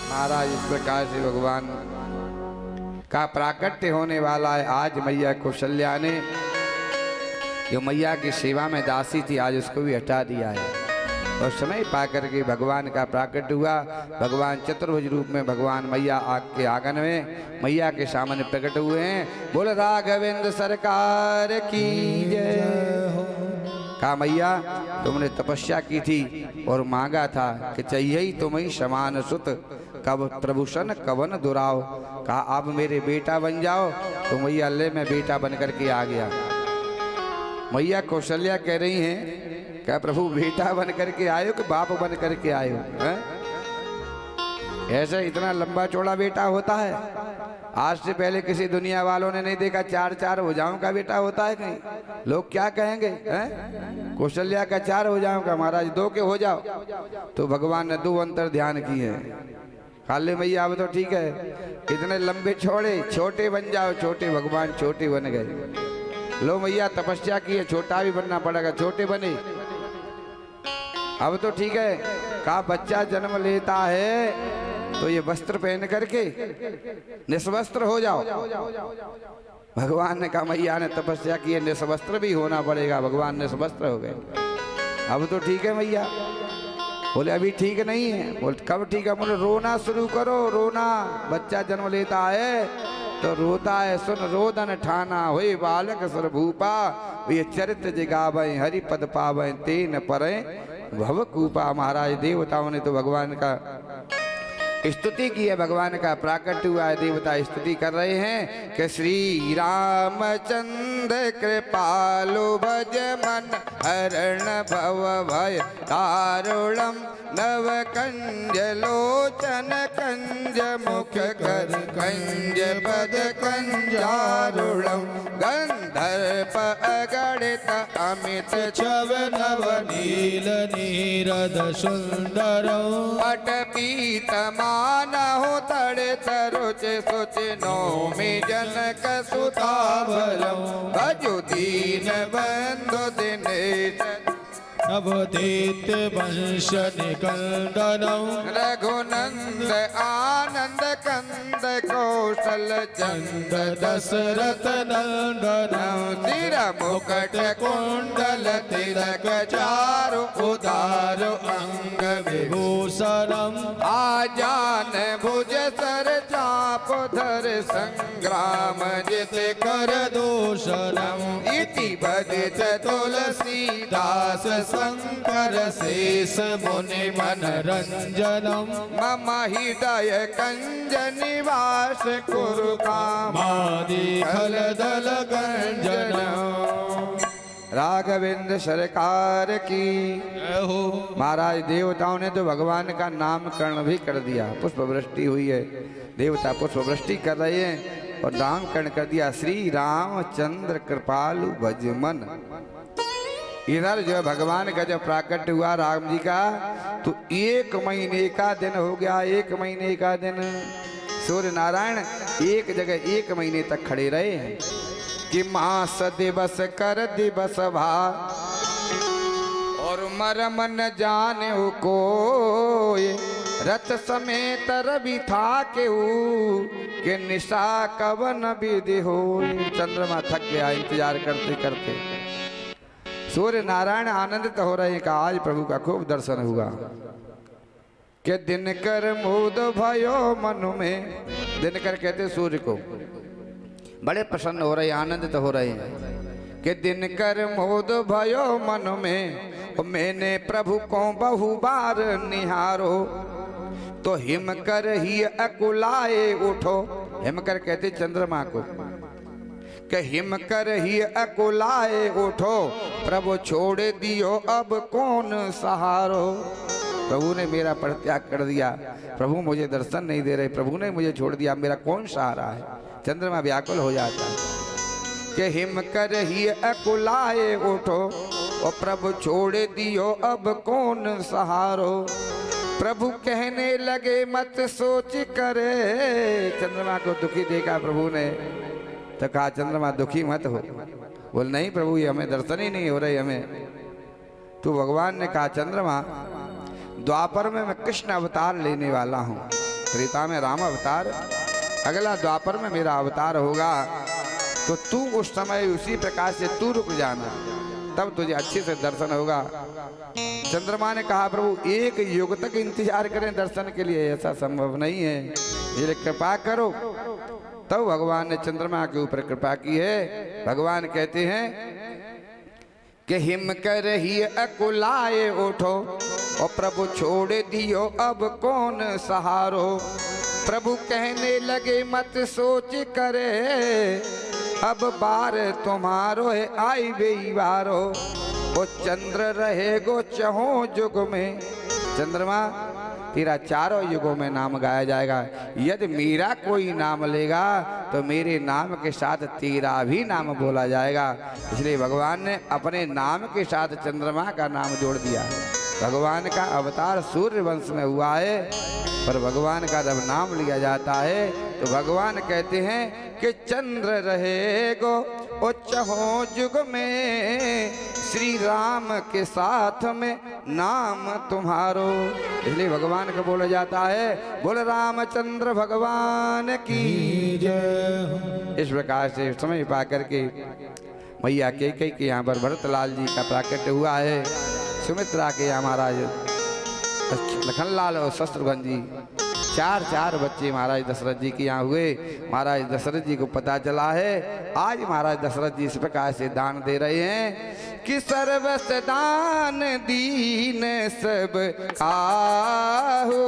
महाराज इस प्रकार से भगवान का प्राकट्य होने वाला है। आज मैया कौशल्या ने जो मैया की सेवा में दासी थी आज उसको भी हटा दिया है। और समय पाकर के भगवान का प्राकट हुआ। भगवान चतुर्भुज रूप में भगवान मैया के आंगन में मैया के सामने प्रकट हुए हैं। बोल राघवेंद्र सरकार की जय हो। कहा मैया तुमने तपस्या की थी और मांगा था कि चाहिए ही तुम ही समान सुत कब प्रभूषण कवन दुराव। कहा आप मेरे बेटा बन जाओ। तो मैया ले मैं बेटा बन करके आ गया। मैया कौशल्या कह रही हैं क्या प्रभु बेटा बन करके आयो कि बाप बन करके आयो है? ऐसा इतना लंबा चौड़ा बेटा होता है? आज से पहले किसी दुनिया वालों ने नहीं देखा 4 भुजाओं का बेटा होता है कहीं। लोग क्या कहेंगे हैं? कौशल्या का 4 भुजाओं का, महाराज 2 के हो जाओ। तो भगवान ने 2 अंतर ध्यान किए। काले मैया अब तो ठीक है, इतने लंबे छोड़े छोटे बन जाओ। छोटे भगवान छोटे बन गए। लो मैया तपस्या की है, छोटा भी बनना पड़ेगा, छोटे बने। अब तो ठीक है। कहा बच्चा जन्म लेता है तो ये वस्त्र पहन करके निस्वस्त्र हो जाओ। भगवान ने कहा मैया ने तपस्या की है, निस्वस्त्र भी होना पड़ेगा। भगवान निस्वस्त्र हो गए। अब तो ठीक है मैया। बोले अभी ठीक नहीं है। बोले कब ठीक है? बोले रोना शुरू करो, रोना। बच्चा जन्म लेता है तो रोता है। सुन रोदन ठाना होए बालक सरभूपा, ये चरित्र जगावे हरि पद पावे तेन परे भव कूपा। महाराज देवताओं ने तो भगवान का स्तुति की है। भगवान का प्राकट हुआ है, देवता स्तुति कर रहे हैं कि श्री रामचंद्र कृपालु भज मन हरण भव भय दारुणम नव कंज लोचन कंज मुख कर कंज पद कंजारुणम गंधर्प अगणित अमित छव नव नील नीरद सुंदरम पट पीत मानहु तड़े तरुच सुच नौमि जनक सुतावलम भजु दीन बंधु दिनेश नवदीत वंश निकंदनम रघुनंद आनंद कंद कौशल चंद दशरथ नंदनम सिर मुकुट कुंडल तिलक चारु उदार अंग विभूषणम आजान भुज सर चाप धर संग्राम जित कर दूषणम इति बदित तुलसीदास शंकर शेष मुनि मनरंजनम मम हृदय कंज निवास कुरु मादि खल दल गंजनम। राघवेंद्र सरकार की हो। महाराज देवताओं ने तो भगवान का नामकरण भी कर दिया। पुष्प वृष्टि हुई है, देवता पुष्प वृष्टि कर रहे हैं और नामकरण कर दिया श्री रामचंद्र कृपालु भजमन। इधर जो भगवान का जब प्राकट हुआ राम जी का तो 1 महीने का दिन हो गया। 1 महीने का दिन सूर्य नारायण एक जगह 1 महीने तक खड़े रहे हैं कि मास दिवस कर दिवस भा और मरम न जाने को रथ समेत रवि था के निशा कवन विधि हो। चंद्रमा थक गया इंतजार करते करते। सूर्य नारायण आनंदित हो रहे हैं कि आज प्रभु का खूब दर्शन हुआ। कि दिनकर मोद भयो मनु में, दिनकर कहते सूर्य को, बड़े प्रसन्न हो रहे, आनंदित हो रहे हैं कि दिनकर मोद भयो मन में मैंने प्रभु को बहु बार निहारो तो हिमकर ही अकुलाए उठो। हिमकर कहते चंद्रमा को कि हिमकर ही अकुलाए उठो प्रभु छोड़ दियो अब कौन सहारो। प्रभु ने मेरा परित्याग कर दिया, प्रभु मुझे दर्शन नहीं दे रहे, प्रभु ने मुझे छोड़ दिया, मेरा कौन सहारा है। चंद्रमा व्याकुल हो जाता है कि हिमकर ही अकुलाए उठो और प्रभु छोड़ दियो अब कौन सहारो। प्रभु कहने लगे मत सोच करे। चंद्रमा को दुखी देखा प्रभु ने तो कहा चंद्रमा दुखी मत हो। बोल नहीं प्रभु ये हमें दर्शन ही नहीं हो रहे हमें। तो भगवान ने कहा चंद्रमा द्वापर में मैं कृष्ण अवतार लेने वाला हूँ, त्रेता में राम अवतार, अगला द्वापर में मेरा अवतार होगा तो तू उस समय उसी प्रकार से तू रुक जाना, तब तुझे अच्छे से दर्शन होगा। चंद्रमा ने कहा प्रभु एक युग तक इंतजार करें दर्शन के लिए, ऐसा संभव नहीं है, ये कृपा करो। तब भगवान ने चंद्रमा के ऊपर कृपा की है। भगवान कहते हैं कि हिम कर ही अकुलाए उठो और प्रभु छोड़ दियो अब कौन सहारो। प्रभु कहने लगे मत सोच करे अब बार तुम्हारो है आई बेवारो। वो चंद्र रहेगो चहो युग में, चंद्रमा तेरा चारों युगों में नाम गाया जाएगा। यदि मेरा कोई नाम लेगा तो मेरे नाम के साथ तेरा भी नाम बोला जाएगा। इसलिए भगवान ने अपने नाम के साथ चंद्रमा का नाम जोड़ दिया। भगवान का अवतार सूर्य वंश में हुआ है, पर भगवान का जब नाम लिया जाता है तो भगवान कहते हैं कि चंद्र रहेगो उच्च हो युग में, श्री राम के साथ में नाम तुम्हारो। इसलिए भगवान को बोला जाता है बोल रामचंद्र भगवान की जय। इस प्रकार से समय पा करके मैया कैकेयी के यहाँ पर भरतलाल जी का प्राकट्य हुआ है। सुमित्रा के यहाँ महाराज लखनलाल और शत्रुघ्न जी चार बच्चे महाराज दशरथ जी के यहाँ हुए। महाराज दशरथ जी को पता चला है आज महाराज दशरथ जी इस प्रकार से दान दे रहे हैं कि सर्वस दान दीन सब आहू,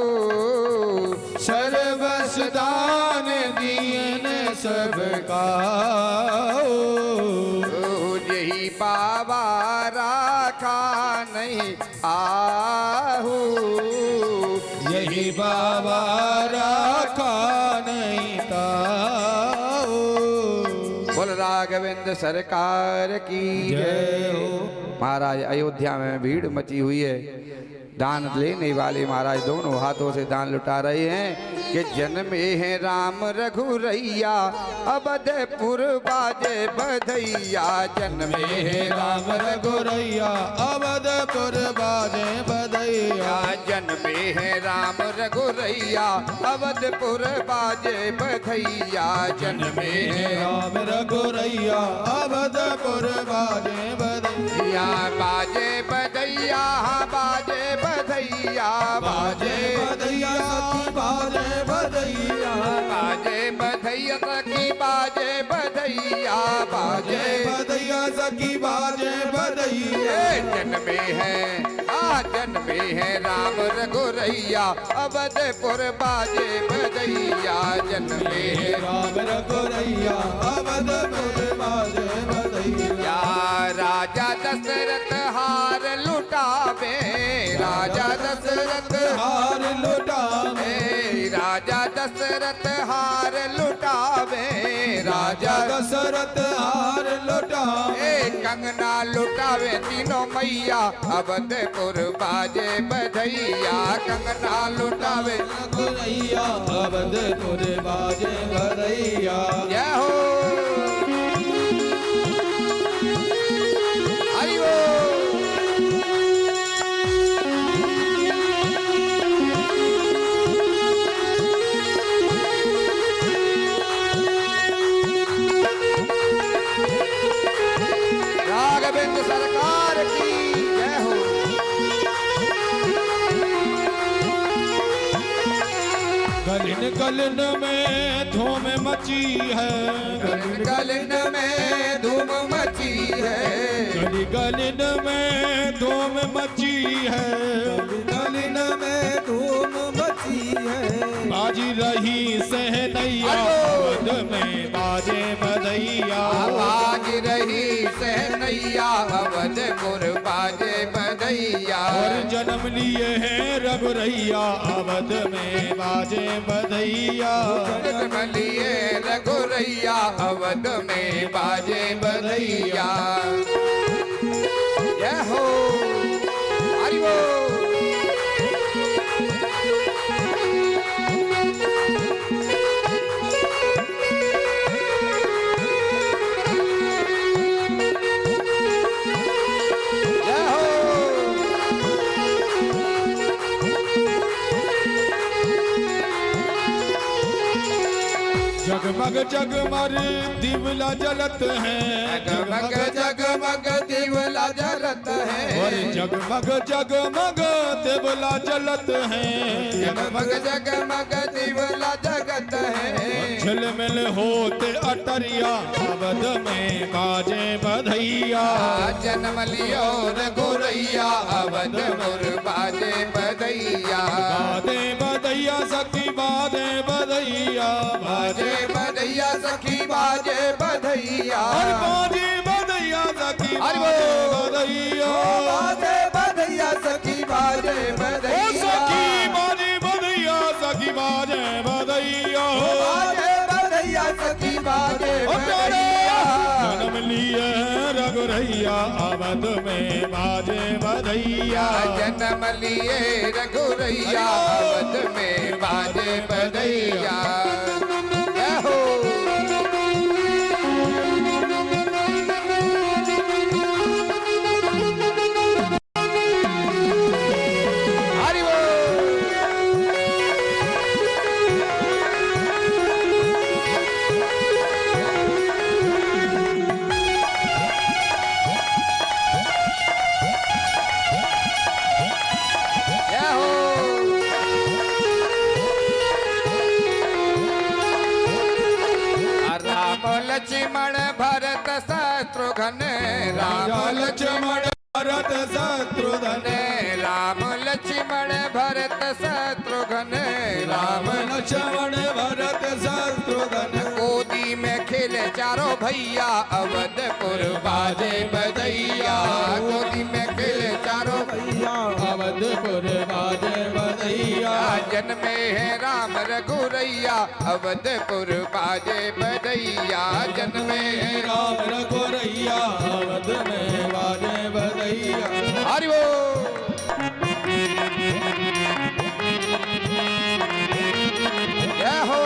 सर्वस दान दीन सब काहू। यही बाबा राखा नहीं आहू, यही बाबा राखा नहीं ताऊ। बोल राघवेंद्र सरकार की जय हो। महाराज अयोध्या में भीड़ मची हुई है। दान लेने वाले महाराज दोनों हाथों से दान लुटा रहे हैं कि जन्मे हैं राम रघुरैया अवधपुर बाजे बधैया। जन्मे हैं राम रघुरैया अवधपुर बाजे बधैया। जन्मे हैं राम रघुरैया अवधपुर बाजे बधैया। जन्मे हैं राम रघुरैया अवधपुर बाजे बधैया। बाजे बधैया बाजे बधैया बाजे बधैया सखी बाजे बधैया। बाजे बधैया सखी बाजे बधैया। बाजे बधैया सखी बाजे बधैया। जन्मे हैं जन्मे हैं राम रघुरैया अवधपुर बाजे बधैया। जन्मे हैं राम रघुरैया अवधपुर बाजे बधैया। राजा दशरथ हार लुटावे, राजा दशरथ हार लुटावे। राजा दशरथ हार लुटावे। राजा दशरथ हार लुटावे। कंगना लुटावे तीनों मैया अवधपुर बाजे बधैया। कंगना लुटावे रघुरैया अवधपुर बाजे बधैया। जय हो हरि बोल। राघवेंद्र सरकार की जय हो। गलिन गलिन में धूम मची है। गलिन में धूम मची है। गली गलिन में धूम मची है। गलिन में धूम मची है। बाजी रही सहनैया अवध में बाजे बधैया। बाज रही सहनैया अवधपुर बाजे बधैया। और जन्म लिए हैं रघुरैया अवध में बाजे बधैया। जन्म लिए रघुरैया अवध में बाजे बधैया। जय हो हरि बोल। जगमग जगमग दिवला जलत है, जगमग जगमग दिवला जलत है, और जगमग जगमग दिवला जलत है, जगमग जगमग दिवला जगत है। झिलमिल होते अटरिया अवध में बाजे बधैया, जन्म लियो रघुरैया अवध मोर बाजे बधैया, बाजे बधैया सखी बाजे बधैया, बाजे बधैया सखी बाजे बधैया, और बाजे बधैया सखी अरे बाजे वो। बधैया, बाजे बधैया सखी बाजे ओ बधैया, सखी बाजे बधैया सखी बाजे बधैया, बाजे बधैया सखी बाजे ओ तेरे बधैया। जन्म लिए रघुरैया अवध में बाजे बधैया, जन्म लिए रघुरैया अवध में बाजे बधैया। जय हो। हरि बोल। जय हो। राम लक्ष्मण भरत शत्रुघ्न, राम लक्ष्मण भरत शत्रुघ्न, राम लक्ष्मण भरत शत्रुघ्न, राम लक्ष्मण भरत शत्रुघ्न, गोदी में खेले चारों भैया अवधपुर बाजे बधैया, गोदी में खेले चारों भैया अवधपुर बाजे बधैया, जन्मे है राम रघुरैया अवधपुर बाजे बधैया, जन्मे है राम रघुरैया अवध में बाजे बधैया। हरि बोल। जय हो।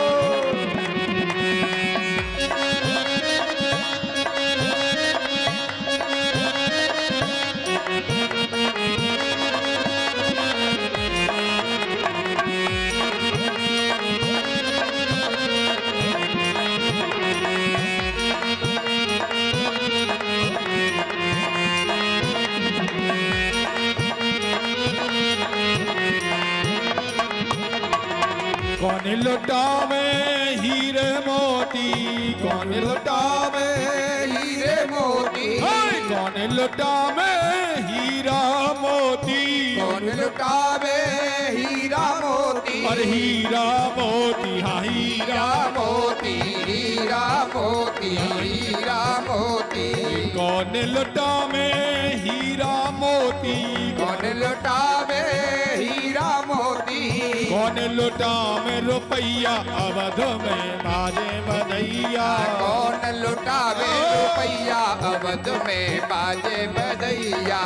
कौन लुटावे हीरे मोती, कौन लुटावे हीरे मोती, हाय, कौन लुटावे हीरा मोती, कौन लुटावे हीरा मोती, और हीरा मोती हाँ हीरा हीरा मोती, हीरा मोती, हीरा मोती, कौन लुटावे हीरा मोती, कौन लुटावे हीरा मोती, कौन लुटावे रुपैया अवध में बाजे बधैया, कौन लुटावे रुपैया अवध में बाजे बधैया,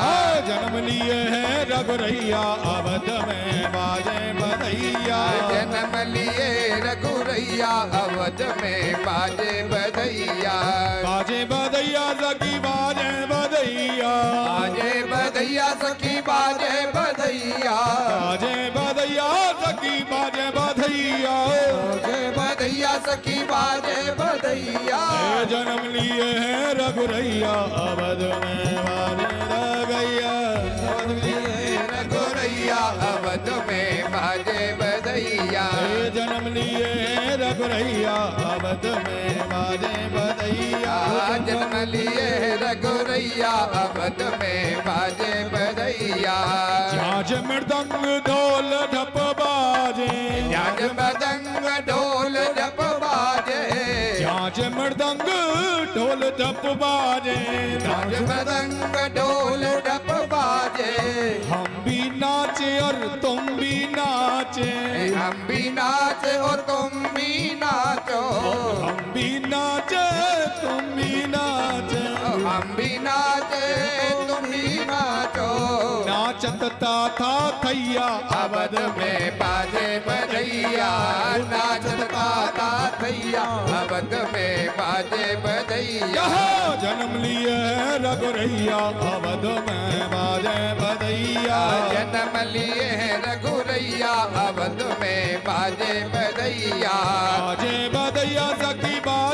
जन्म लिए है रघुरैया अवध में बाजे बधैया, जन्म लिए रघुरैया अवध में बाजे बधैया, बाजे बधैया सखी बाजे बधैया, बाजे बधैया सखी बाजे बधैया, बाजे बधैया सखी बाजे बधैया, बाजे बधैया सखी बाजे बधैया, जन्म लिए है रघुरैया अवध में बाजे बधैया, जन्म लिए रघुरैया अवध में बाजे बधैया, जन्म लिए है रघुरैया अवध में बाजे बधैया, जन्म लिए रघुरैया अवध में बाजे बधैया, झांझ मृदंग ढोल ढप बाजे, झांझ मृदंग ढोल जप बाजे, झांझ मृदंग ढोल ढप बाजे, झांझ मृदंग ढोल जप बाजे, हम भी नाचे और तुम भी नाचे, हम भी नाचे और तुम भी नाचो, हम भी नाचे तुम भी नाचे, हम भी नाचे तुम भी नाचो, नाचत था थैया अवध में बाजे बधैया, नाचत था थैया अवध में बाजे बधैया, यहाँ जन्म लिए रघुरैया अवध में बाजे बधैया, जन्म लिए रघुरैया अवध में बाजे बधैया, बाजे बधैया सखी बाजे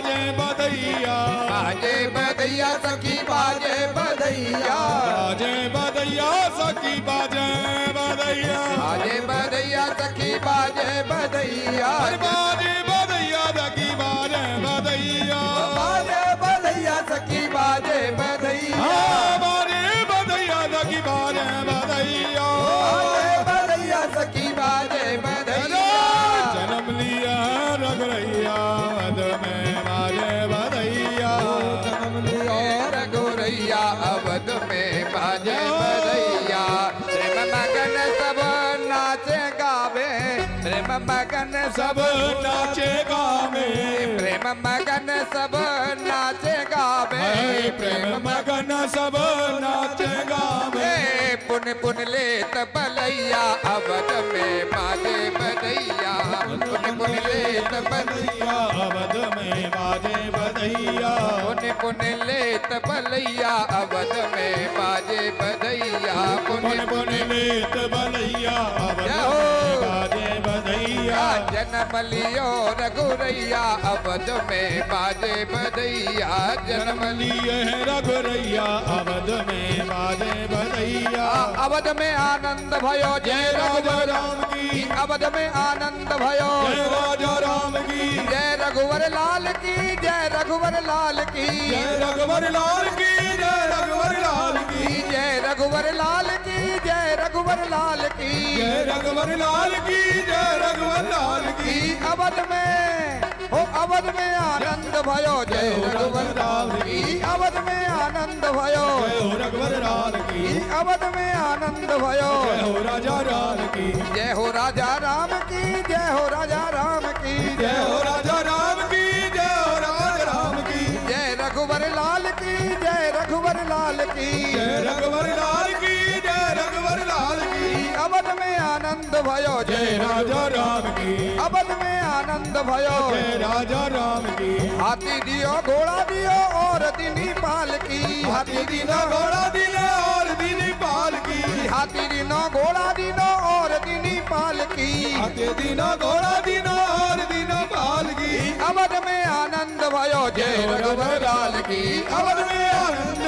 सखी बाजे बधैया बाजे बधैया सखी बाजे बधैया बाजे बधैया सखी बाजे बधैया बाजे बधैया सखी बाजे बधैया बाजे बधैया सखी बाजे बधैया बाजे बधैया सखी बाजे बधैया बाजे बधैया सखी बाजे बधैया जन्म लिया रघुरैया अवध में बाजे बधैया जन्म लिया रघुरैया अवध में बाजे बधैया प्रेम मगन सब नाचे गावे प्रेम मगन सब नाचे गावे प्रेम मगन सब नाचे गावे प्रेम मगन सब नाचे गावे पुन पुन लेत बलैया अवध में बाजे बधैया पुन पुन लेत बलैया अवध में बाजे बधैया पुन पुन लेत बलैया अवध में बाजे बधैया पुन पुन लेत बलैया अवध में बाजे बधैया जन्म लियो रघुरैया अवध में बाजे बधैया जन्म लिए रघुरैया अवध में बाजे बधैया अवध में आनंद भयो जय रघुवर राम की अवध में आनंद भयो जय राजा राम की जय रघुवर लाल की जय रघुवर लाल की जय रघुवर लाल की जय रघुवर लाल की जय रघुवर लाल की जय रघुवर लाल की जय रघुवर लाल की जय रघुवर लाल की अवध में हो अवध में आनंद भयो जय रघुवर लाल की अवध में आनंद भयो जय हो रघुवर लाल की अवध में आनंद भयो जय हो राजा राम की जय हो राजा राम की जय हो राजा राम की जय हो राजा राम की जय हो राजा राम की जय रघुवर लाल की जय रघुवर लाल की जय रघुवर लाल की जय रघुवर लाल की अवध में आनंद भयो जय राजा राम की अवध में आनंद भयो जय राजा राम की हाथी दियो घोड़ा दियो और दिनी पाल की हाथी दीना घोड़ा दिले और दीनी पाल की हाथी दिनो घोड़ा दिनो और दिनी पाल की हाथी दीना घोड़ा दीना और दीना पाल की अवध में आनंद भयो जय रघुवर लाल की अवध में आनंद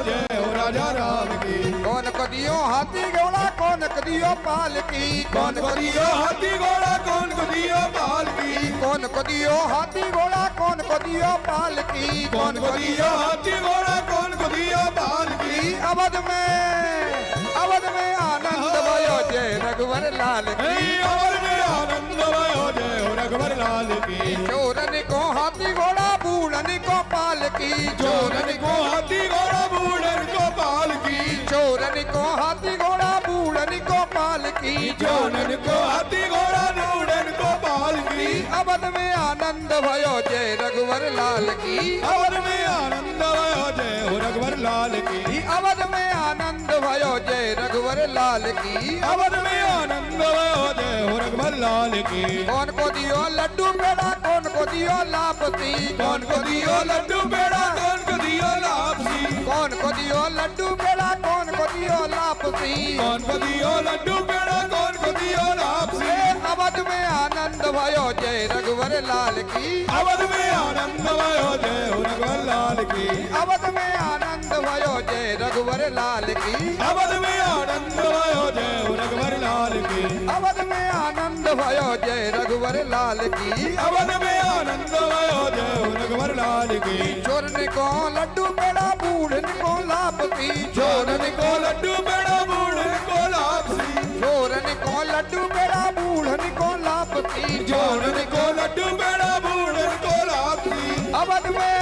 जय हो राजा राम की कौन को दियो हाथी घोड़ा कौन को दियो पाल की कौन को दियो हाथी घोड़ा कौन को दियो पाल की कौन को दियो हाथी घोड़ा कौन को दियो पाल की कौन को दियो हाथी घोड़ा कौन को दियो पाल की अवध में आनंद भयो जय रघुवर लाल की अवध में आनंद भयो जय हो रघुवर लाल की चोरन को हाथी घोड़ा बूढ़न को पाल की चोरन को हाथी घोड़ा बूढ़न को पाल की चोरन को हाथी घोड़ा बूढ़न को पाल की चोरन को हाथी घोड़ा बूढ़न को पाल की अवध में आनंद भयो जय रघुवर लाल की अवध में आनंद भयो जय हो रघुवर लाल की अवध में आनंद भयो जय रघुवर लाल की अवध में आनंद भयो जय हो रघुवर लाल की कौन को दियो लड्डू पेड़ा कौन को दियो लापसी कौन को दियो लड्डू पेड़ा कौन को दियो लापसी कौन को दियो लड्डू पेड़ा कौन को दियो लापसी कौन को दियो लड्डू पेड़ा कौन को दियो लापसी अवध में आनंद भयो जय रघुवर लाल की अवध में आनंद भयो जय हो रघुवर लाल की अवध में आनंद भयो जय रघुवर लाल की अवध में आनंद भयो जय हो रघुवर लाल की अवध में आनंद भयो जय रघुवर लाल की अवध में आनंद भयो जय हो रघुवर लाल की चोरन को लड्डू पेड़ा बूढ़न को लापसी चोरन को लड्डू पेड़ा बूढ़न को लापसी चोरन को लड्डू पेड़ा बूढ़न को लापसी चोरन को लड्डू पेड़ा बूढ़न को लापसी अवध में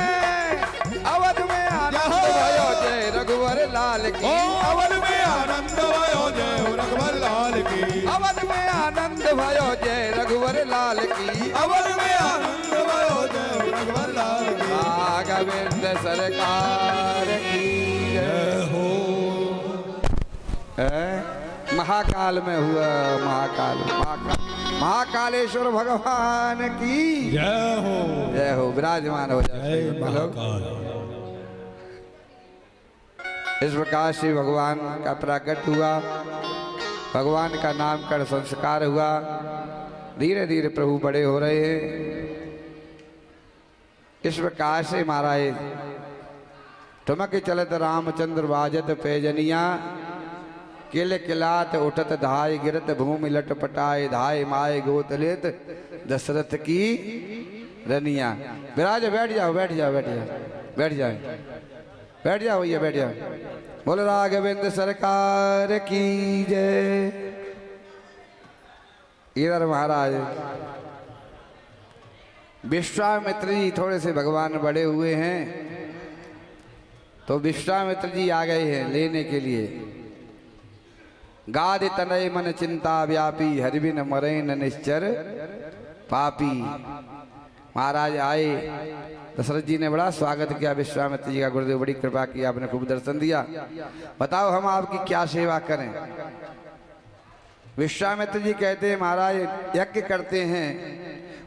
आनंद भयो जय रघुवर लाल की अवध में आनंद भयो जय हो रघुवर लाल की अवध में आनंद भयो जय रघुवर लाल की अवध में आनंद भयो जय हो रघुवर लाल की गोविंद सरकार की जय हो महाकाल में हुआ महाकालेश्वर भगवान की जय हो विराजमान हो जाए इस प्रकार से भगवान का प्राकट हुआ भगवान का नामकरण संस्कार हुआ धीरे धीरे प्रभु बड़े हो रहे हैं इस प्रकार से महाराज ठुमक चलत रामचंद्र बाजत पैजनिया, किल किलात उठत धाय गिरत भूमि लट पटाए, धाय माए गोत लेत दशरथ की रनिया। विराज बैठ जाओ बैठ जाओ बैठ जाओ बैठ जाओ बैठ जाओ भैया बैठ जाओ। बोल राघवेंद्र सरकार की जय। इधर महाराज विश्वामित्र जी थोड़े से भगवान बड़े हुए हैं, तो विश्वामित्र जी आ गए हैं लेने के लिए। गाद तनय मन चिंता व्यापी, हरिबिन मरे न निश्चर पापी। महाराज आए, दशरथ जी ने बड़ा स्वागत किया विश्वामित्र जी का। गुरुदेव बड़ी कृपा की, आपने खूब दर्शन दिया, बताओ हम आपकी क्या सेवा करें। विश्वामित्र जी कहते हैं महाराज यज्ञ करते हैं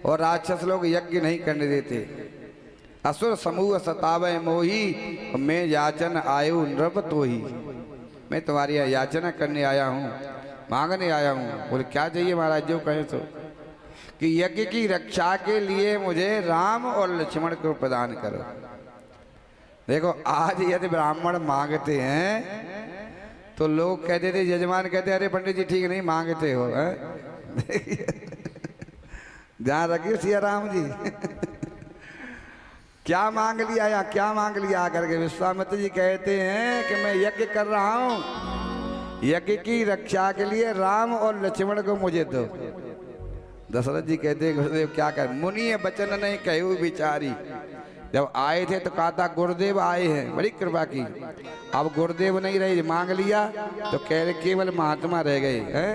और राक्षस लोग यज्ञ नहीं करने देते। असुर समूह सतावे मोही, मैं याचन आयु नृप तो ही। मैं तुम्हारी याचना करने आया हूँ, मांगने आया हूँ। बोले क्या चाहिए महाराज, जो कहें तो। कि यज्ञ की रक्षा के लिए मुझे राम और लक्ष्मण को प्रदान करो। देखो आज यदि ब्राह्मण मांगते हैं तो लोग कहते थे, यजमान कहते अरे पंडित जी ठीक नहीं मांगते हो। ध्यान रखिए सिया राम जी। क्या मांग लिया या क्या मांग लिया करके। विश्वामित्र जी कहते हैं कि मैं यज्ञ कर रहा हूं, यज्ञ की रक्षा के लिए राम और लक्ष्मण को मुझे दो। दशरथ जी कहते हैं गुरुदेव क्या कर। मुनि बचन नहीं कहू बिचारी। जब आए थे तो कहा था गुरुदेव आए हैं, बड़ी कृपा की। अब गुरुदेव नहीं रहे, मांग लिया तो कह रहे केवल महात्मा रह गए हैं।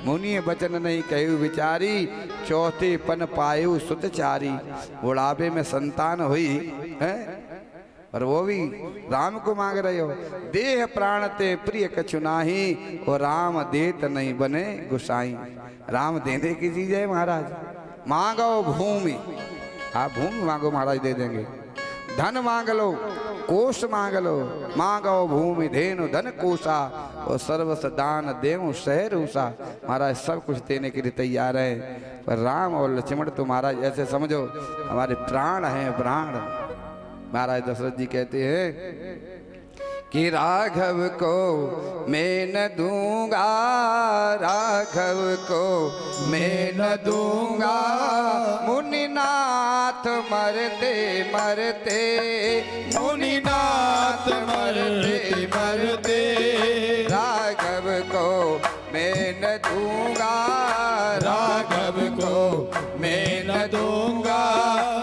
मुनि बचन नहीं कहू बिचारी, चौथे पन पायु सुतचारी। बुढ़ापे में संतान हुई है और वो भी राम को मांग रहे हो। देह प्राण ते प्रिय कछु नाही, और राम देत नहीं बने गुसाई। राम देने की चीज है महाराज। मांगो भूमि, आप भूमि मांगो महाराज दे देंगे। धन मांग लो, कोष मांग लो, मांगो भूमि धेनु धन कोषा, और सर्वस दान देव शहर उषा। महाराज सब कुछ देने के लिए तैयार है। पर राम और लक्ष्मण तो महाराज ऐसे समझो हमारे प्राण हैं, प्राण। महाराज दशरथ जी कहते हैं कि राघव को मैं न दूंगा, राघव को मैं न दूंगा। मुनिनाथ मरते मरते, मुनिनाथ मरते मरते, राघव को मैं न दूंगा, राघव को मैं न दूंगा।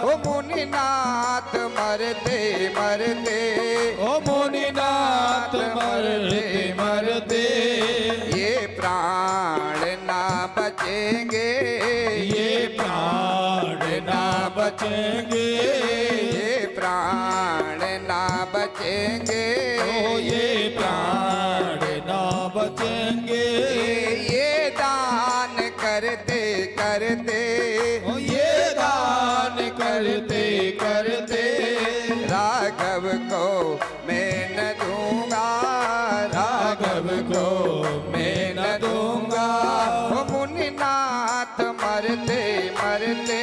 ओ मुनिनाथ मरते मरते, ओ मुनिनाथ मरते मरते, ये प्राण ना बचेंगे, ये प्राण ना बचेंगे, ये प्राण ना बचेंगे, ओ ये प्राण ना बचेंगे। ये दान करते करते, ओ ये दान करते करते, राघव को मैं न दूंगा, राघव को मैं न दूंगा। ओ मुनिनाथ मरते मरते,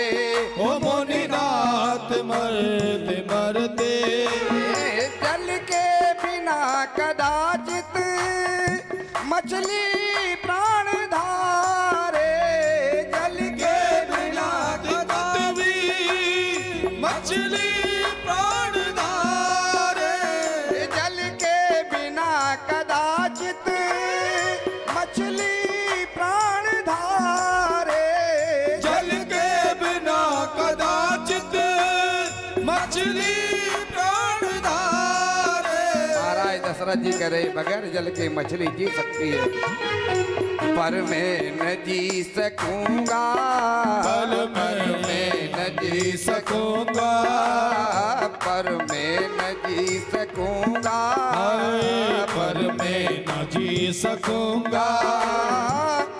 ओ मुनिनाथ मरते मरते, जल के बिना कदाचित मछली प्राण धारे, जल के बिना कदापि मछली प्राण धारे, जल के बिना कदाचित मछली प्राण धारे, जल के बिना कदाचित मछली प्राण धारे। महाराज दशरथ जी कह रहे बगैर जल के मछली जी सकती है, पर मैं न जी सकूंगा, पर मैं न जी सकूंगा, पर मैं न जी सकूंगा, पर मैं न जी सकूंगा।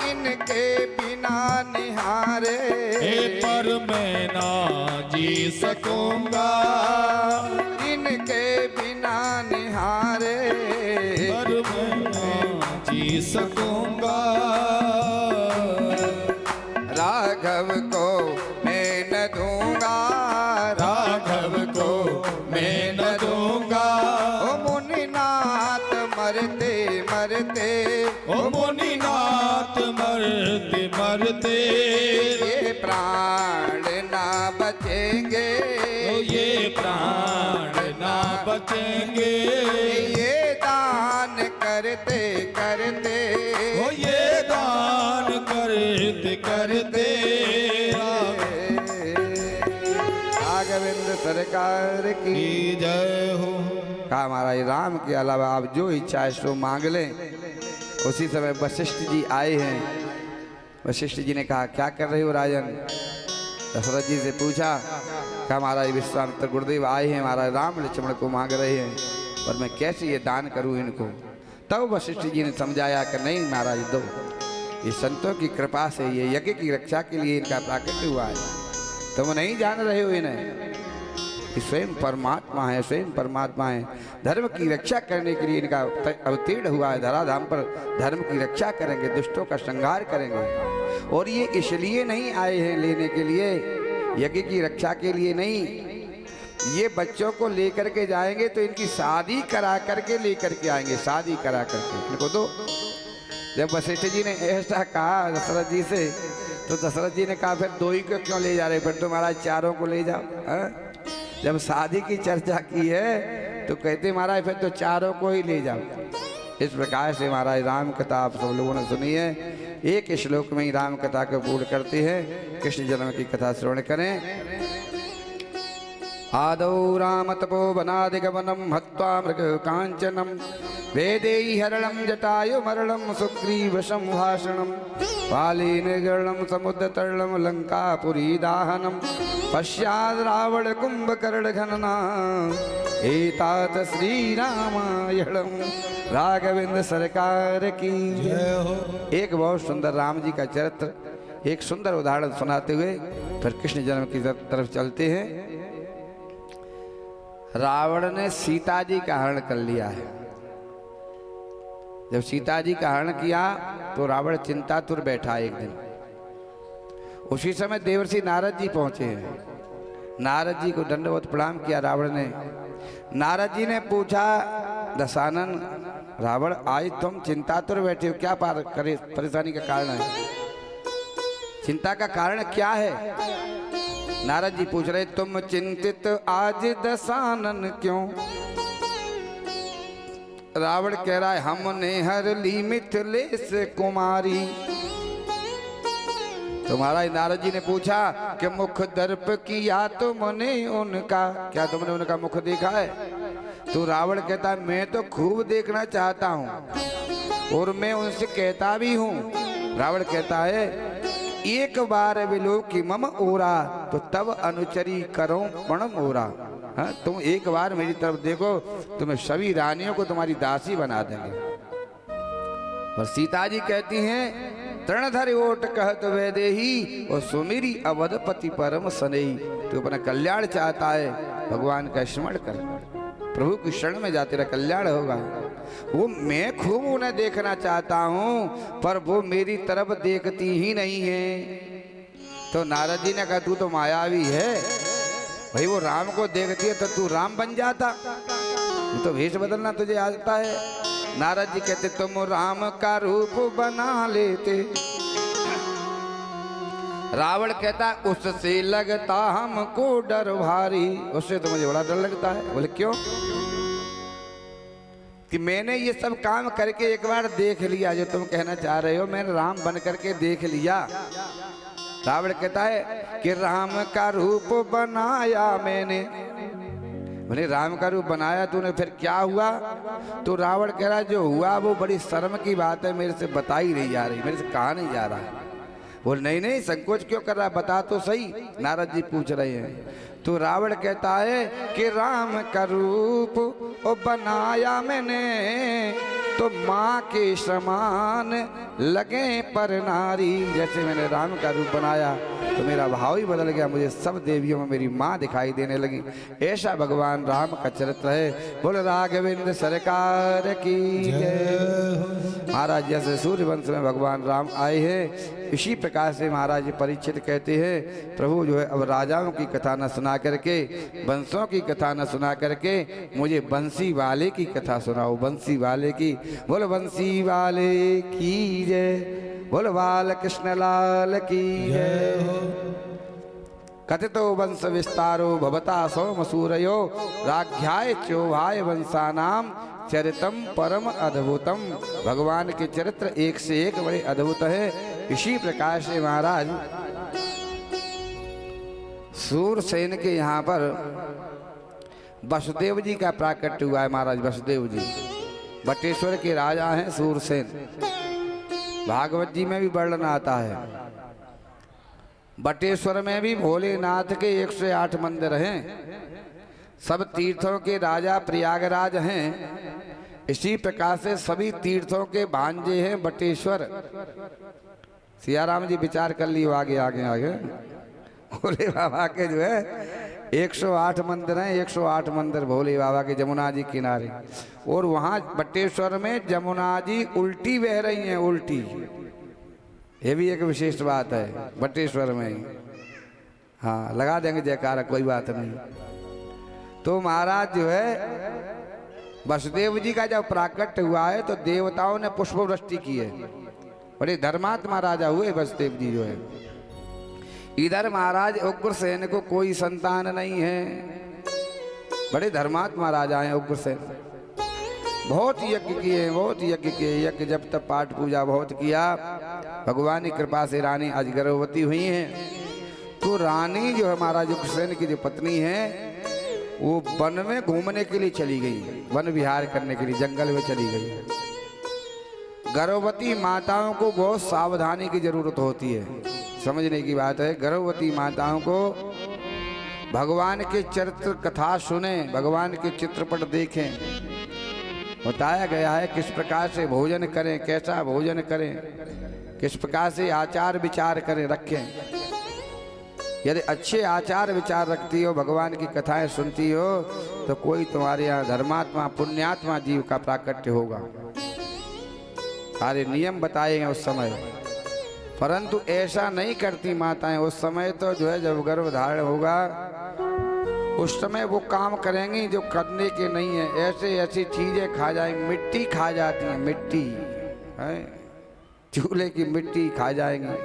इनके बिना निहारे, पर मैं ना जी सकूंगा, इनके बिना निहारे, पर मैं ना जी सकूंगा। राघव को मैं न दूंगा, राघव को मैं न दूंगा, ओ मरते ओ मुनिनाथ मरते मरते ये प्राण ना बचेंगे, ओ ये प्राण ना बचेंगे, ये दान करते करते, ओ ये दान करते करते राघवेंद्र सरकार की की जय हो। कहा महाराज राम के अलावा आप जो इच्छा है सो मांग लें। उसी समय वशिष्ठ जी आए हैं। वशिष्ठ जी ने कहा क्या कर रहे हो राजन? दशरथ जी से पूछा। कहा महाराज विश्वामित्र गुरुदेव आए हैं, महाराज राम लक्ष्मण को मांग रहे हैं, और मैं कैसे ये दान करूं इनको? तब वशिष्ठ जी ने समझाया कि नहीं महाराज दो, ये संतों की कृपा से ये यज्ञ की रक्षा के लिए इनका प्राकट्य हुआ है। तुम नहीं जान रहे हो इन्हें, कि स्वयं परमात्मा है, स्वयं परमात्मा है। धर्म की रक्षा करने के लिए इनका अवतीर्ण हुआ है धराधाम पर। धर्म की रक्षा करेंगे, दुष्टों का संहार करेंगे। और ये इसलिए नहीं आए हैं लेने के लिए, यज्ञ की रक्षा के लिए नहीं, ये बच्चों को लेकर के जाएंगे तो इनकी शादी करा करके लेकर के आएंगे, शादी करा करके इनको दो। जब वशिष्ठ जी ने ऐसा कहा दशरथ जी से, तो दशरथ जी ने कहा फिर दो ही को क्यों ले जा रहे, फिर तो महाराज चारों को ले जाओ। जब शादी की चर्चा की है तो कहते महाराज फिर तो चारों को ही ले जाओ। इस प्रकार से महाराज राम कथा आप सब लोगों ने सुनी है। एक श्लोक में ही राम कथा को पूर्ण करते हैं। कृष्ण जन्म की कथा श्रवण करें। आदौ राम तपो वनादिगमनं हत्वा मृग कांचनम वेदेहि हरणं जटायु मरणं सुग्रीव संभाषणं वालीनिर्गणं समुद्रतरणं लंकापुरी दाहनं पश्चाद् रावण कुंभकर्ण घनना एतात श्री रामायणं। राघवेंद्र सरकार की जय हो। एक बहुत सुंदर राम जी का चरित्र, एक सुंदर उदाहरण सुनाते हुए फिर कृष्ण जन्म की तरफ चलते हैं। रावण ने सीता जी का हरण कर लिया है। जब सीता जी का हरण किया तो रावण चिंतातुर बैठा एक दिन। उसी समय देवर्षि नारद जी पहुंचे हैं। नारद जी को दंडवत प्रणाम किया रावण ने। नारद जी ने पूछा दशानन रावण आज तुम चिंतातुर बैठे हो, क्या परेशानी का कारण है? चिंता का कारण क्या है? नारद जी पूछ रहे तुम चिंतित आज दशानन क्यों? रावण कह रहा है हमने हर ली मिथिलेश कुमारी। तो महाराज नारद जी ने पूछा कि मुख दर्प किया तुमने उनका, क्या तुमने उनका मुख देखा है? तो रावण कहता है मैं तो खूब देखना चाहता हूं और मैं उनसे कहता भी हूं। रावण कहता है एक बार विलोकी मम ओरा तो तब अनुचरी करो पणम ओरा। हाँ, तुम एक बार मेरी तरफ देखो तो मैं सभी रानियों को तुम्हारी दासी बना देंगे। पर सीता जी कहती हैं तृणधर ओट कहत वैदेही और सुमेरी अवधपति परम सनेही। तो अपना कल्याण चाहता है, भगवान का स्मरण कर, प्रभु की शरण में जा तेरा कल्याण होगा। वो मैं खूब उन्हें देखना चाहता हूं पर वो मेरी तरफ देखती ही नहीं है। तो नारद जी ने कहा तू तो मायावी है भाई, वो राम को देखती है तो तू राम बन जाता, तो वेश बदलना तुझे आता है। नारद जी कहते तुम राम का रूप बना लेते। रावण कहता उससे लगता हमको डर भारी, उससे तो मुझे बड़ा डर लगता है। बोले क्यों? कि मैंने ये सब काम करके एक बार देख लिया, जो तुम कहना चाह रहे हो मैंने राम बन करके देख लिया। रावण कहता है कि राम का रूप बनाया मैंने। बोले राम का रूप बनाया तूने, फिर क्या हुआ? तो रावण कह रहा जो हुआ वो बड़ी शर्म की बात है, मेरे से बताई नहीं जा रही, मेरे से कहा नहीं जा रहा। बोल नहीं नहीं संकोच क्यों कर रहा, बता तो सही। नारद जी पूछ रहे हैं। तो रावण कहता है कि राम का रूप ओ बनाया मैंने तो माँ के समान लगे पर नारी। जैसे मैंने राम का रूप बनाया तो मेरा भाव ही बदल गया, मुझे सब देवियों में मेरी माँ दिखाई देने लगी। ऐसा भगवान राम का चरित्र है। बोल राघवेंद्र सरकार की जय। महाराज जैसे सूर्यवंश में भगवान राम आए हैं, इसी प्रकार से महाराज परीक्षित कहते हैं प्रभु जो है अब राजाओं की कथा न सुना करके, वंशों की कथा न सुना करके मुझे बंसी वाले की कथा सुनाओ। बंसी वाले की, बोल बंसी वाले की जय, बोल बाल कृष्ण लाल की जय। कथितो वंश विस्तारो भवता सोम सूरयो राघ्याय चौभाय वंशानाम चरितम परम अद्भुतम। भगवान के चरित्र एक से एक बड़े अद्भुत है। इसी प्रकार से महाराज सूरसेन के यहाँ पर वसुदेव जी का प्राकट्य हुआ है। महाराज वसुदेव जी बटेश्वर के राजा हैं सूरसेन। भागवत जी में भी वर्णन आता है। बटेश्वर में भी भोलेनाथ के 108 मंदिर हैं। सब तीर्थों के राजा प्रयागराज हैं। इसी प्रकार से सभी तीर्थों के भांजे हैं बटेश्वर। सियाराम जी विचार कर लियो आगे आगे आगे। भोले बाबा के जो है 108 मंदिर हैं। 108 मंदिर भोले बाबा के जमुना जी किनारे। और वहाँ बटेश्वर में जमुना जी उल्टी बह रही हैं, उल्टी। ये भी एक विशेष बात है बटेश्वर में ही। हाँ लगा देंगे जयकारा, कोई बात नहीं। तो महाराज जो है वसुदेव जी का जब प्राकट्य हुआ है तो देवताओं ने पुष्प वृष्टि की है। बड़े धर्मात्मा राजा हुए वसुदेव जी जो है। इधर महाराज उग्रसेन को कोई संतान नहीं है। बड़े धर्मात्मा राजा हैं उग्रसेन। बहुत यज्ञ किए, बहुत यज्ञ किए, यज्ञ जब तक पाठ पूजा बहुत किया। भगवान की कृपा से रानी आज गर्भवती हुई हैं। तो रानी जो है महाराज उग्रसेन की जो पत्नी है वो वन में घूमने के लिए चली गई, वन विहार करने के लिए जंगल में चली गई। गर्भवती माताओं को बहुत सावधानी की जरूरत होती है, समझने की बात है। गर्भवती माताओं को भगवान के चरित्र कथा सुने, भगवान के चित्रपट देखें। बताया गया है किस प्रकार से भोजन करें, कैसा भोजन करें, किस प्रकार से आचार विचार करें, रखें। यदि अच्छे आचार विचार रखती हो, भगवान की कथाएं सुनती हो, तो कोई तुम्हारे यहाँ धर्मात्मा पुण्यात्मा जीव का प्राकट्य होगा। सारे नियम बताए हैं उस समय। परंतु ऐसा नहीं करती माताएं। उस समय तो जो है जब गर्भ धारण होगा उस समय वो काम करेंगी जो करने के नहीं है। ऐसे ऐसी चीजें खा जाएंगी, मिट्टी खा जाती हैं, मिट्टी है, चूल्हे की मिट्टी खा जाएंगी,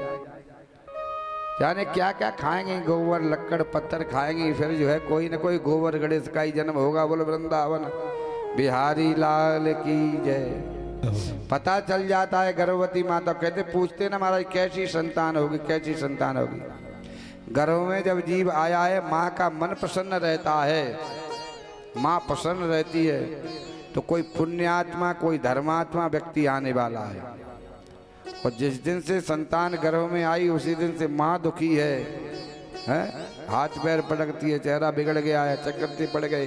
जाने क्या क्या खाएंगे, गोबर लक्कड़ पत्थर खाएंगी। फिर जो है कोई न कोई गोबर गणेश का ही जन्म होगा। बोलो वृंदावन बिहारी लाल की जय। पता चल जाता है गर्भवती माता। कहते पूछते ना महाराज कैसी संतान होगी, कैसी संतान होगी। गर्भ में जब जीव आया है माँ का मन प्रसन्न रहता है, माँ प्रसन्न रहती है तो कोई पुण्यात्मा कोई धर्मात्मा व्यक्ति आने वाला है। और जिस दिन से संतान गर्भ में आई उसी दिन से माँ दुखी है, हाथ पैर पटकती है, चेहरा बिगड़ गया है, चक्कर पड़ गए,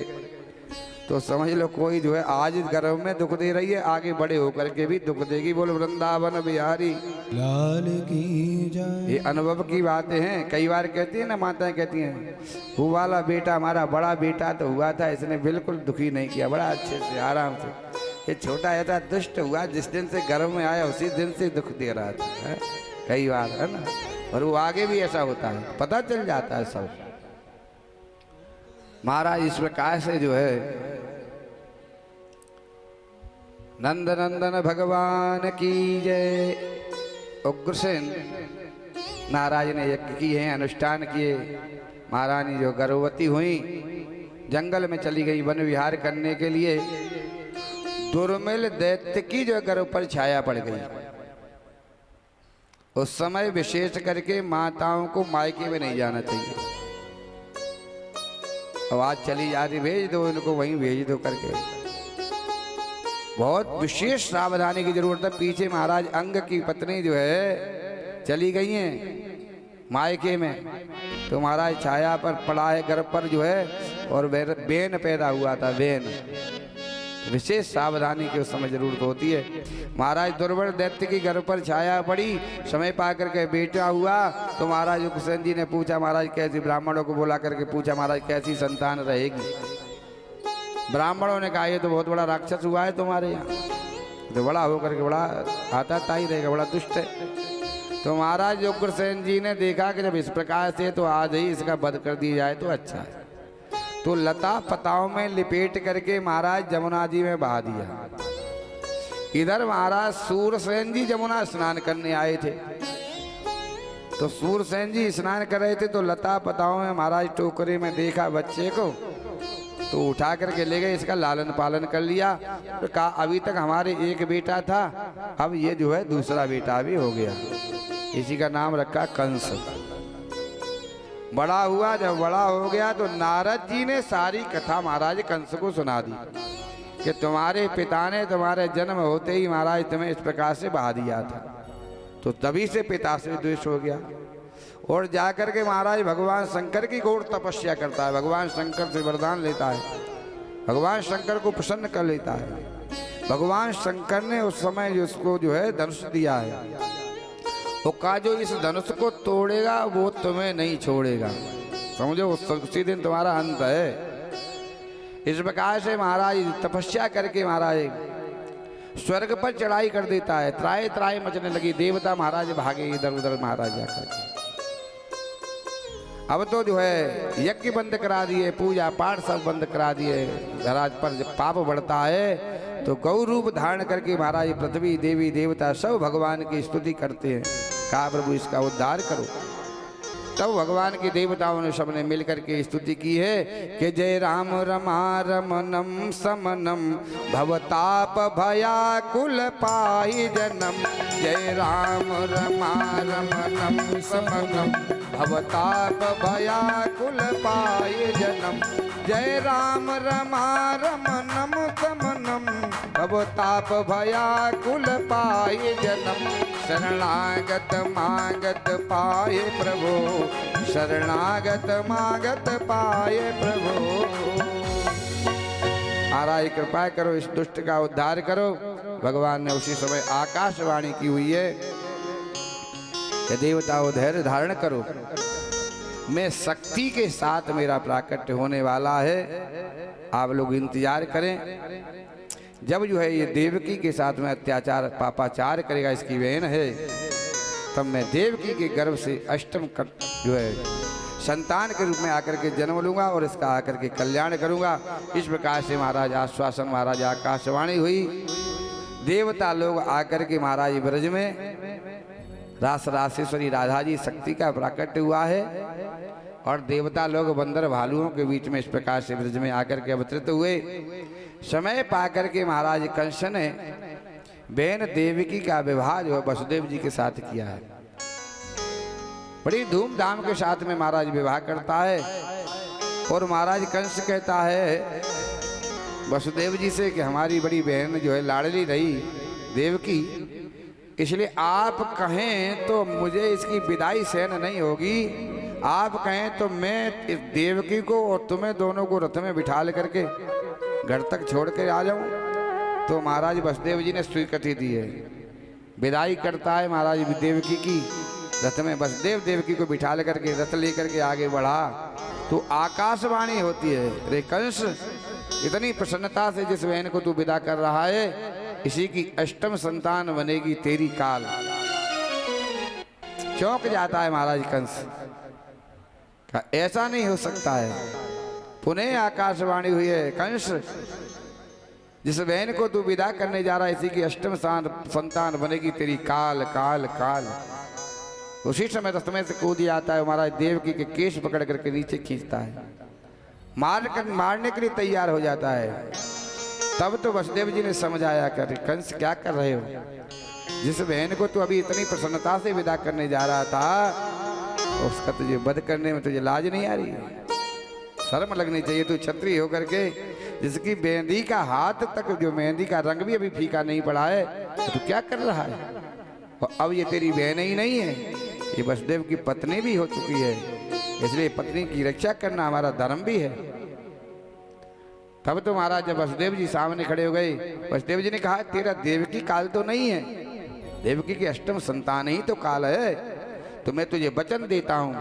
तो समझ लो कोई जो है आज गर्भ में दुख दे रही है, आगे बड़े होकर के भी दुख देगी। बोल वृंदावन बिहारी लाल की जय। ये अनुभव की बातें हैं। कई बार कहती है ना माताएं कहती हैं वो वाला बेटा हमारा बड़ा बेटा तो हुआ था, इसने बिल्कुल दुखी नहीं किया, बड़ा अच्छे से आराम से। ये छोटा ऐसा दुष्ट हुआ, जिस दिन से गर्भ में आया उसी दिन से दुख दे रहा था, है? कई बार है ना। और वो आगे भी ऐसा होता है, पता चल जाता है सब। महाराज इस प्रकार से जो है नंद नंदन भगवान की जय। उग्रसेन महाराज ने यज्ञ किए हैं, अनुष्ठान किए। महारानी जो गर्भवती हुई जंगल में चली गई वन विहार करने के लिए। दुर्मिल दैत्य की जो गर्भ पर छाया पड़ गई। उस समय विशेष करके माताओं को मायके में नहीं जाना चाहिए। आवाज चली जा रही, भेज दो इनको, वहीं भेज दो करके। बहुत विशेष सावधानी की जरूरत है। पीछे महाराज अंग की पत्नी जो है चली गई हैं मायके में, तो महाराज छाया पर पड़ा है गर्भ पर जो है, और बेन पैदा हुआ था, बेन। विशेष सावधानी की उस समय जरूरत होती है। महाराज दुर्बल दैत्य की गर्भ पर छाया पड़ी, समय पा करके बेटा हुआ। तो महाराज उग्रसेन जी ने पूछा महाराज कैसी, ब्राह्मणों को बुला करके पूछा महाराज कैसी संतान रहेगी। ब्राह्मणों ने कहा ये तो बहुत बड़ा राक्षस हुआ है तुम्हारे यहाँ, तो बड़ा होकर के बड़ा आता ही रहेगा, बड़ा दुष्ट है। तो महाराज उग्रसेन जी ने देखा कि जब इस प्रकार से तो आज ही इसका वध कर दिया जाए तो अच्छा है। तो लता पताओं में लिपेट करके महाराज जमुना जी में बहा दिया। इधर महाराज सूरसेन जी जमुना स्नान करने आए थे। तो सूरसेन जी स्नान कर रहे थे तो लता पताओं में महाराज टोकरे में देखा बच्चे को, तो उठा करके ले गए, इसका लालन पालन कर लिया। तो कहा अभी तक हमारे एक बेटा था, अब ये जो है दूसरा बेटा भी हो गया। इसी का नाम रखा कंस। बड़ा हुआ, जब बड़ा हो गया तो नारद जी ने सारी कथा महाराज कंस को सुना दी कि तुम्हारे पिता ने तुम्हारे जन्म होते ही महाराज तुम्हें इस प्रकार से बहा दिया था। तो तभी से पिता से द्वेष हो गया और जाकर के महाराज भगवान शंकर की घोर तपस्या करता है। भगवान शंकर से वरदान लेता है, भगवान शंकर को प्रसन्न कर लेता है। भगवान शंकर ने उस समय जिसको जो है धनुष दिया है, वो कहा जो इस धनुष को तोड़ेगा वो तुम्हें नहीं छोड़ेगा, समझो उसी दिन तुम्हारा अंत है। इस प्रकार से महाराज तपस्या करके महाराज स्वर्ग पर चढ़ाई कर देता है। त्राय त्राय मचने लगी, देवता महाराज भागे इधर उधर महाराज जाकर के। अब तो जो है यज्ञ बंद करा दिए, पूजा पाठ सब बंद करा दिए। महाराज पर जब पाप बढ़ता है तो गौ रूप धारण करके महाराज पृथ्वी देवी देवता सब भगवान की स्तुति करते हैं, कहा प्रभु इसका उद्धार करो। तब भगवान के देवताओं ने सबने मिलकर के स्तुति की है कि जय राम रमा रमनम समनम भवताप भयाकुल पाहि जन्म। जय राम रमा रमनम समनम भवताप भयाकुल पाहि जन्म। जय राम रमा रमनम समनम भवताप भयाकुल पाहि जन्म। शरणागत मागत पाए प्रभु, शरणागत मागत पाए प्रभु। महाराज कृपा करो, इस दुष्ट का उद्धार करो। भगवान ने उसी समय आकाशवाणी की हुई है कि देवताओं धैर्य धारण करो, मैं शक्ति के साथ मेरा प्राकट्य होने वाला है, आप लोग इंतजार करें। जब जो है ये देवकी के साथ में अत्याचार पापाचार करेगा, इसकी बहन है, तब मैं देवकी के गर्भ से अष्टम जो है संतान के रूप में आकर के जन्म लूंगा और इसका आकर के कल्याण करूंगा। इस प्रकार से महाराज आश्वासन, महाराज आकाशवाणी हुई। देवता लोग आकर के महाराज ब्रज में रास रासेश्वरी राधा जी शक्ति का प्राकट्य हुआ है और देवता लोग बंदर भालुओं के बीच में इस प्रकार से ब्रज में आकर के अवतरित हुए। समय पाकर के महाराज कंस ने बहन देवकी का विवाह जो वसुदेव जी के साथ किया है। बड़ी धूमधाम के साथ में महाराज विवाह करता है और महाराज कंस कहता है वसुदेव जी से कि हमारी बड़ी बहन जो है लाडली रही देवकी, इसलिए आप कहें तो मुझे इसकी विदाई सहन नहीं होगी, आप कहें तो मैं इस देवकी को और तुम्हें दोनों को रथ में बिठा करके घर तक छोड़ के आ जाऊं। तो महाराज वसुदेव जी ने स्वीकृति दी है, विदाई करता है महाराज देवकी की रथ में। वसुदेव देवकी को बिठा लेकर के रथ लेकर के आगे बढ़ा तो आकाशवाणी होती है, रे कंस इतनी प्रसन्नता से जिस बहन को तू विदा कर रहा है, इसी की अष्टम संतान बनेगी तेरी काल। चौंक जाता है महाराज कंस, ऐसा नहीं हो सकता है। पुनः आकाशवाणी हुई है, कंस जिस बहन को तू विदा करने जा रहा है, इसी की अष्टम संतान बनेगी तेरी काल काल काल। उसी समय रथ में से कूद जाता है महाराज देवकी के केश पकड़ करके नीचे खींचता है, मारने के लिए तैयार हो जाता है। तब तो वसुदेव जी ने समझाया कि कंस क्या कर रहे हो, जिस बहन को तू अभी इतनी प्रसन्नता से विदा करने जा रहा था उसका तुझे वध करने में तुझे लाज नहीं आ रही है, शर्म लगनी चाहिए। तू क्षत्रिय होकर के जिसकी मेहंदी का हाथ तक जो मेहंदी का रंग भी अभी फीका नहीं पड़ा है, तो तू क्या कर रहा है। और अब ये तेरी बहन ही नहीं है, ये वसुदेव की पत्नी भी हो चुकी है, इसलिए पत्नी की रक्षा करना हमारा धर्म भी है। तब तो महाराज जब वसुदेव जी सामने खड़े हो गए, वसुदेव जी ने कहा तेरा देवकी काल तो नहीं है, देवकी की अष्टम संतान ही तो काल है। तो मैं तुझे वचन देता हूं,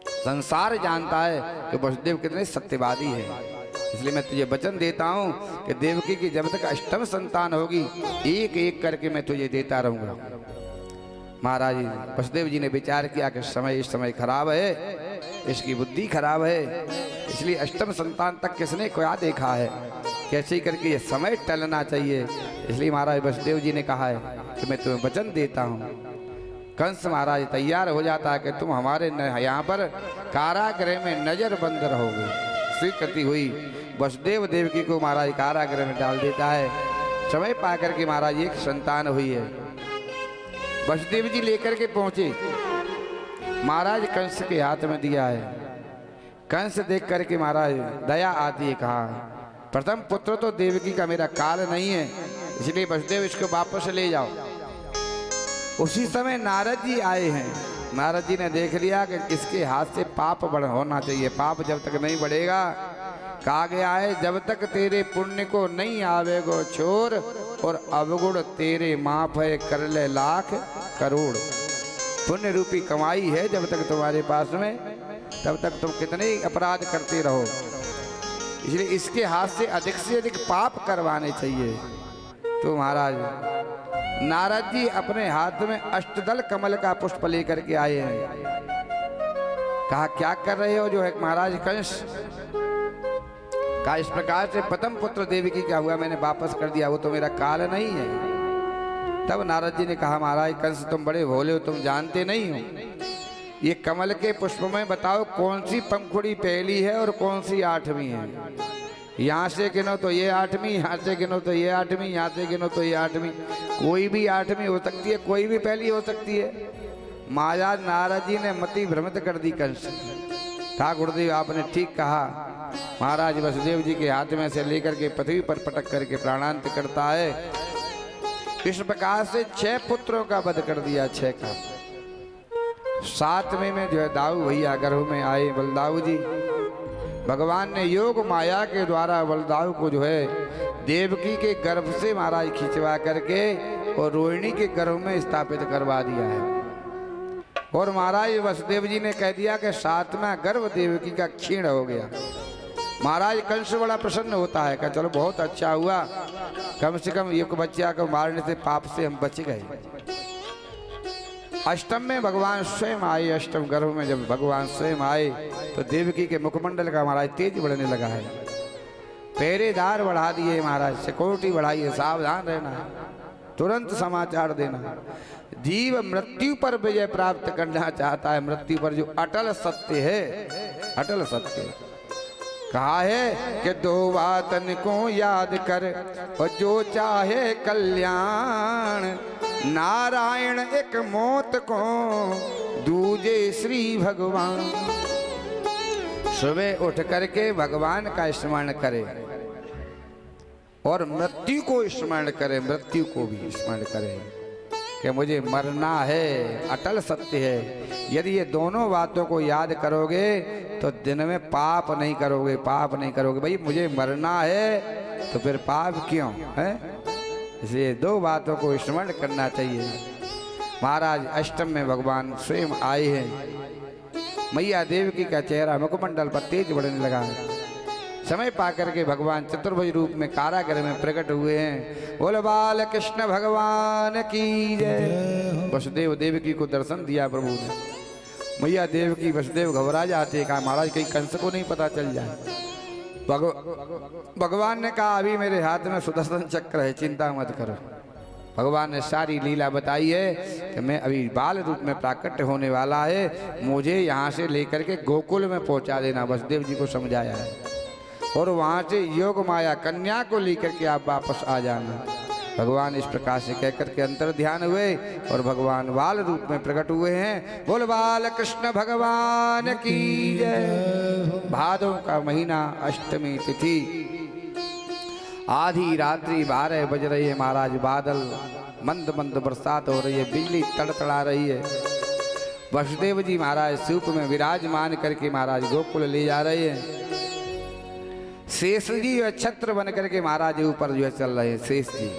संसार जानता है कि वसुदेव कितने सत्यवादी है, इसलिए मैं तुझे वचन देता हूं कि देवकी की जब तक अष्टम संतान होगी एक एक करके मैं तुझे देता रहूंगा। महाराज वसुदेव जी ने विचार किया कि इस समय खराब है, इसकी बुद्धि खराब है, इसलिए अष्टम संतान तक किसने क्या देखा है, कैसे करके ये समय टलना चाहिए। इसलिए महाराज वसुदेव जी ने कहा है कि मैं तुम्हें वचन देता हूँ। कंस महाराज तैयार हो जाता है कि तुम हमारे यहाँ पर कारागृह में नजर बंद रहोगे। स्वीकृति हुई, वसुदेव देवकी को महाराज कारागृह में डाल देता है। समय पा करके महाराज एक संतान हुई है। वसुदेव जी लेकर के पहुंचे, महाराज कंस के हाथ में दिया है। कंस देख करके महाराज दया आती है, कहा प्रथम पुत्र तो देवकी का मेरा काल नहीं है, इसलिए वसुदेव इसको वापस ले जाओ। उसी समय नारद जी आए हैं। नारद जी ने देख लिया कि इसके हाथ से पाप होना चाहिए, पाप जब तक नहीं बढ़ेगा, कहा गया है जब तक तेरे पुण्य को नहीं आवेगो छोर और अवगुण तेरे माफ है कर ले लाख करोड़। पुण्य रूपी कमाई है जब तक तुम्हारे पास में, तब तक तुम कितने अपराध करते रहो, इसलिए इसके हाथ से अधिक पाप करवाने चाहिए। तो महाराज नारद जी अपने हाथ में अष्टदल कमल का पुष्प लेकर के आए हैं। कहा क्या कर रहे हो जो है महाराज कंस? कहा इस प्रकार से प्रथम पुत्र देवकी क्या हुआ, मैंने वापस कर दिया, वो तो मेरा काल नहीं है। तब नारद जी ने कहा महाराज कंस तुम बड़े भोले हो, तुम जानते नहीं हो, ये कमल के पुष्प में बताओ कौन सी पंखुड़ी पहली है और कौन सी आठवीं है। यहाँ से गिनो तो ये आठवीं, यहाँ से गिनो तो ये आठवीं, यहाँ से गिनो तो ये आठवीं, कोई भी आठवीं हो सकती है, कोई भी पहली हो सकती है। महाराज नारद जी ने मति भ्रमित कर दी कंस। कहा गुरुदेव आपने ठीक कहा। महाराज वसुदेव जी के हाथ में से लेकर के पृथ्वी पर पटक करके प्राणांत करता है। इस प्रकार से 6 पुत्रों का वध कर दिया, 6 का। 7वें में जो है दाऊ भैया गर्भ में आए बलदाऊ जी। भगवान ने योग माया के द्वारा बलदाऊ को जो है देवकी के गर्भ से महाराज खिंचवा करके और रोहिणी के गर्भ में स्थापित करवा दिया है। और महाराज वसुदेव जी ने कह दिया कि 7वां गर्भ देवकी का क्षीण हो गया। महाराज कंस बड़ा प्रसन्न होता है, कहा चलो बहुत अच्छा हुआ, कम से कम एक बच्चा को मारने से पाप से हम बच गए। अष्टम में भगवान स्वयं आए। अष्टम गर्भ में जब भगवान स्वयं आए तो देवकी के मुखमंडल का महाराज तेज बढ़ने लगा है। पहरेदार बढ़ा दिए महाराज, सिक्योरिटी बढ़ाई है, सावधान रहना है, तुरंत समाचार देना। जीव मृत्यु पर विजय प्राप्त करना चाहता है, मृत्यु पर जो अटल सत्य है, अटल सत्य कहा है कि 2 बातन को याद कर और जो चाहे कल्याण, नारायण एक मौत को दूजे श्री भगवान। सुबह उठ करके भगवान का स्मरण करे और मृत्यु को स्मरण करे, मृत्यु को भी स्मरण करे कि मुझे मरना है, अटल सत्य है। यदि ये दोनों बातों को याद करोगे तो दिन में पाप नहीं करोगे, पाप नहीं करोगे। भाई मुझे मरना है तो फिर पाप क्यों है? इसलिए 2 बातों को स्मरण करना चाहिए। महाराज अष्टम में भगवान स्वयं आए हैं। मैया देवकी का चेहरा मुखमंडल पर तेज बढ़ने लगा है। समय पाकर के भगवान चतुर्भुज रूप में कारागृह में प्रकट हुए हैं। बोल बाल कृष्ण भगवान की जय। वसुदेव देवकी को दर्शन दिया प्रभु ने। मैया देवकी वसुदेव घबरा जाते, कहा महाराज कहीं कंस को नहीं पता चल जाए। भगवान ने कहा अभी मेरे हाथ में सुदर्शन चक्र है, चिंता मत करो। भगवान ने सारी लीला बताई है कि मैं अभी बाल रूप में प्राकट्य होने वाला है, मुझे यहाँ से लेकर के गोकुल में पहुँचा देना। वसुदेव जी को समझाया है और वहाँ से योग माया कन्या को लेकर के आप वापस आ जाना। भगवान इस प्रकार से कहकर के अंतर ध्यान हुए और भगवान बाल रूप में प्रकट हुए हैं। बोल बाल कृष्ण भगवान की जय। भादों का महीना, अष्टमी तिथि, आधी रात्रि 12 बज रही है। महाराज बादल मंद मंद बरसात हो रही है, बिजली तड़तड़ा रही है। वसुदेव जी महाराज सूप में विराजमान करके महाराज गोकुल ले जा रहे हैं। शेष जी छत्र बन करके महाराज ऊपर जो है चल रहे हैं। शेष जी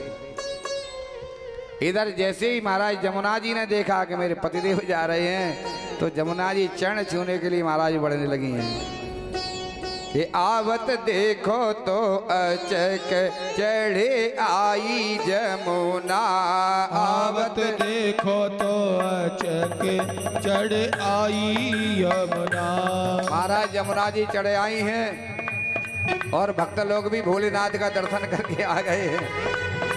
इधर जैसे ही महाराज जमुना जी ने देखा कि मेरे पतिदेव जा रहे हैं तो जमुना जी चरण छूने के लिए महाराज बढ़ने लगी हैं। कि आवत देखो तो अचक चढ़े आई जमुना। आवत देखो तो अचक चढ़ आई यमुना। महाराज यमुना जी चढ़े आई हैं और भक्त लोग भी भोलेनाथ का दर्शन करके आ गए हैं।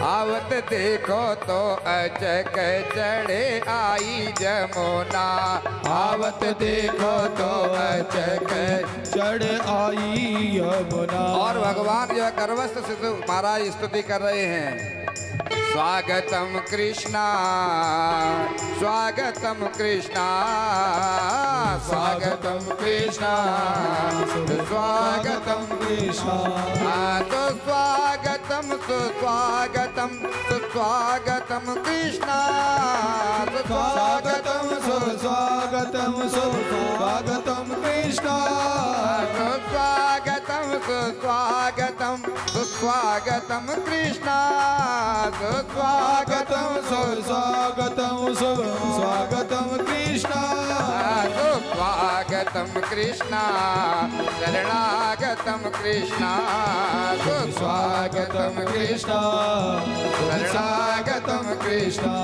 आवत देखो तो अचक चढ़े आई जमुना। आवत देखो तो अचक चढ़ आई यमुना। और भगवान जो है करवस्त से महाराज स्तुति कर रहे हैं। स्वागतम कृष्णा स्वागतम कृष्णा स्वागतम कृष्णा स्वागतम कृष्णा। तो स्वागतम सुस्वागतम सुस्वागतम कृष्णा स्वागतम सुस्वागतम सुस्वागतम कृष्णा। सुस्वागतम सुस्वागतम सुस्वागतम कृष्णा स्वागतम सुस्वागतम सुस्वागतम कृष्णा। सुस्वागतम कृष्णा शरणागतम कृष्णा स्वागतम कृष्णा शरणागतम कृष्णा।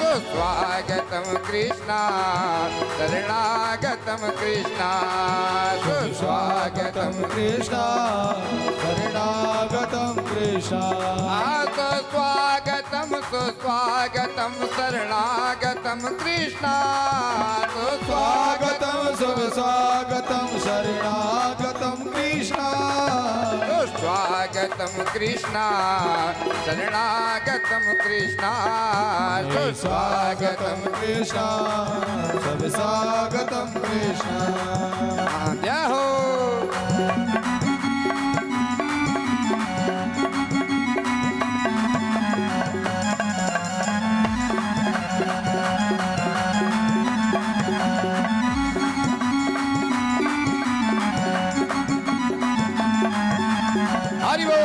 सुस्वागतम कृष्णा शरणागतम कृष्णा स्वागतम कृष्णा शरणागतम कृष्णा। स्वागतम सुस्वागतम शरणागतम कृष्णा स्वागतम सुस्वागतम शरणागतम कृष्णा। स्वागतम कृष्णा शरणागतम कृष्णा स्वागतम कृष्णा सब स्वागतम कृष्णा। जय हो। हरि बोल।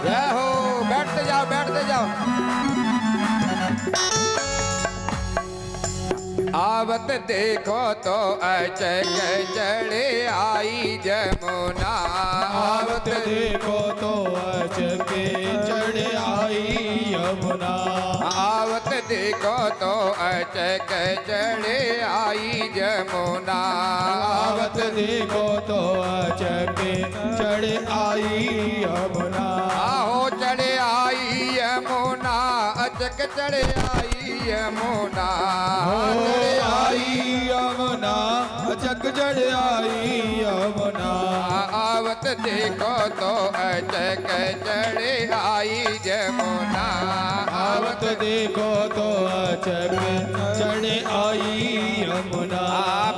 जय हो। बैठते जाओ बैठते जाओ। आवत देखो तो अचक चढ़े आई जमुना। आवत देखो तो अचक चढ़ आई यमुना। आवत देखो तो अचक चढ़े आई जमुना। आवत देखो तो अचक चढ़ आई यमुना। आहो चढ़े आई यमुना अचक चढ़े आई यमुना। चढ़ आई यमुना अचक चढ़ आई यमुना। आवत देखो तो अचक चढ़े आई जमुना। आवत देखो तो अचक चढ़ आई यमुना।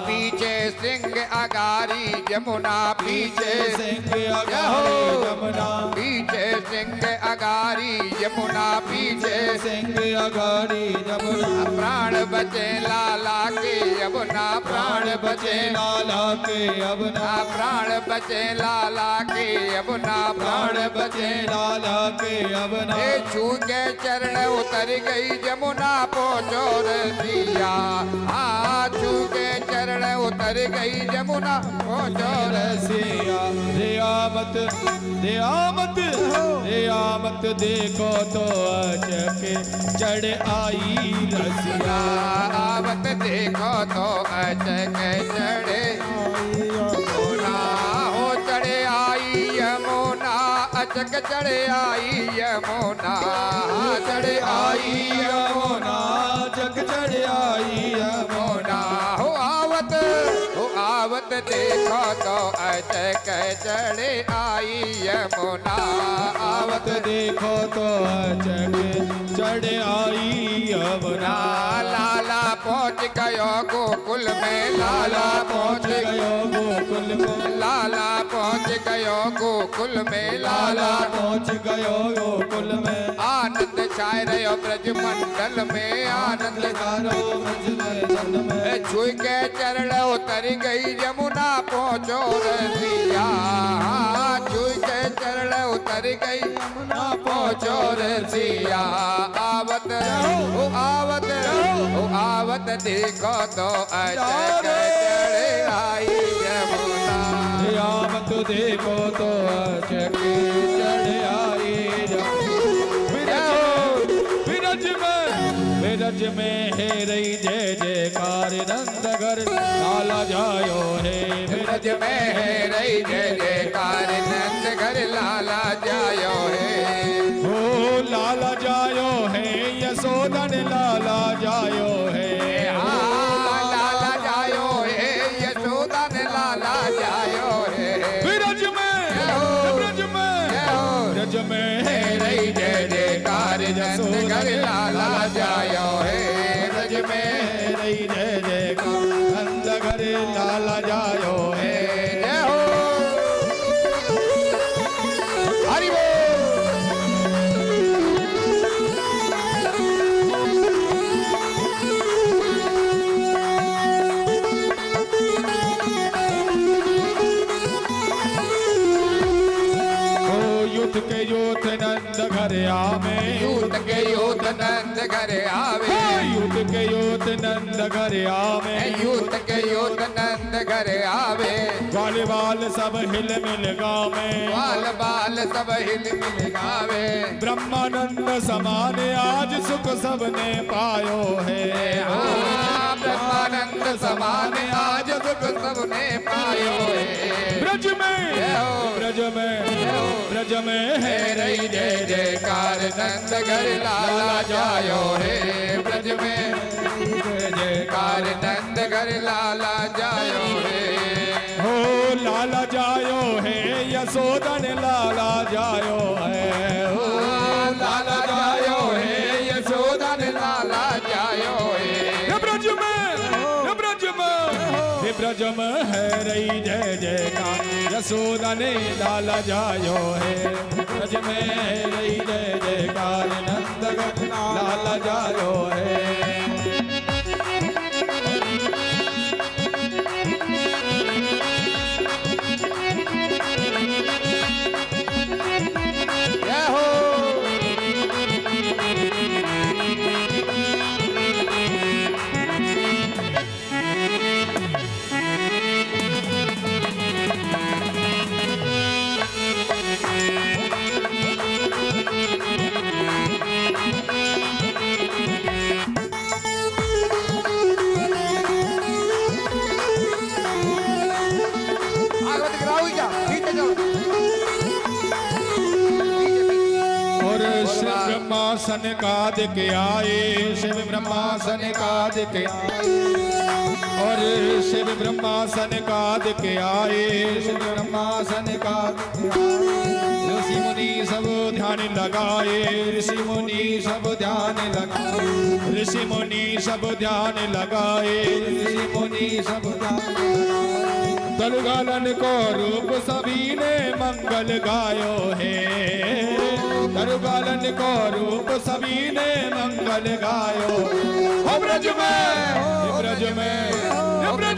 पीछे सिंह अगारी जमुना पीछे पीछे सिंह अगारी यमुना। पीछे सिंह अगारी यमुना पीछे सिंह अगारी यमुना। प्राण बचे लाला के यमुना प्राण बचे लाला के यमुना। प्राण बचे लाला के यमुना प्राण बचे लाला के यमुना। छू के चरण उतर गई जमुना पोचो रसिया। छू के चरण उतर गई जमुना पोचो रसिया। रियामत रियामत रियामत देखो तो अचक चढ़ आई रसिया। आवत देखो तो अचक चढ़े यमुना। हो चढ़े आई यमुना अचक चढ़े आई यमुना। चढ़े आई यमुना अचक चढ़ आई यमुना। आवत देखो तो अचक चढ़े आई यमुना। आवत देखो तो अचक चढ़ आई यमुना। लाला पहुँच गयो गोकुल में लाला पहुँच गयो गोकुल में, लाला पहुँच गयो गोकुल में लाला पहुँच गयो गोकुल में। आनंद छाय रहो ब्रज मंडल में आनंद गारो मंजिल में, छुई के चरण उतर गई यमुना पहुँचो रसिया, छुई के चरण उतर गई यमुना पहुँचो रसिया। आवत रहो आवत रहो आवत देखो तो अचक चढ़े आई यमुना, आवत देखो तो अचक चढ़ आई ब्रज में है रही जय जयकार नंदगर लाला जायो है ब्रज में है रही जय जयकार नंदगर लाला जायो है। हो लाला जायो है यशोदन लाला जायो है, लाला जायो है यशोदन लाला जायो है। ब्रज में है रही जय जयकार नंदगर लाला जायो है। ब्रज में रही जय जयकार नंदगर लाला जायो है। जय हो हरि बोल। युद्ध के यूथ नंद घर आवे, यूथ के यूथ नंद घर आवे, युद्ध के यूथ नंद घर आवे, यूथ के यूथ नंद घर आवे। बाल बाल सब हिल मिल गावे, बाल बाल सब हिल मिल गावे। ब्रह्मानंद समान आज सुख सबने पायो है, ब्रह्मानंद समान आज सुख सबने पायो है। ब्रज में है रही जय जयकार नंदगर लाला जायो है। ब्रज में जय जयकार नंदगर लाला जायो है। हो लाला जायो है यशोदन लाला जायो है, हो लाला जायो है यशोदन लाला जायो है। ब्रज में है रही जय जयकार यशोदन लाला जायो है, ब्रज में है रही जय जयकार नंदगर लाला जायो है। जय हो ब्रह्मासन काद के आए, शिव ब्रह्मासन काद के आए, और शिव ब्रह्मासन काद के आए, शिव ब्रह्मासन काद के आए। ऋषि मुनि सब ध्यान लगाए, ऋषि मुनि सब ध्यान लगाए, ऋषि मुनि सब ध्यान लगाए, ऋषि मुनि सब ध्यान लगाए। तरुगालन को रूप सभी ने मंगल गायो है, तरुगालन को रूप सभी ने मंगल गायो। ब्रज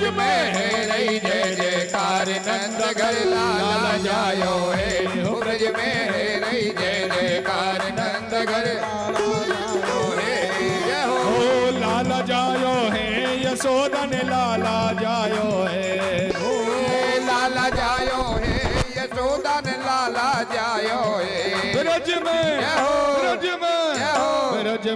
में है रही जय जयकार नंदगर लाला जायो है। ब्रज में है रही जय जयकार नंदगर जायो है। जय हो लाला जायो है यशोदन लाला जायो है, लाला जायो है यशोदन लाला जायो है। ब्रज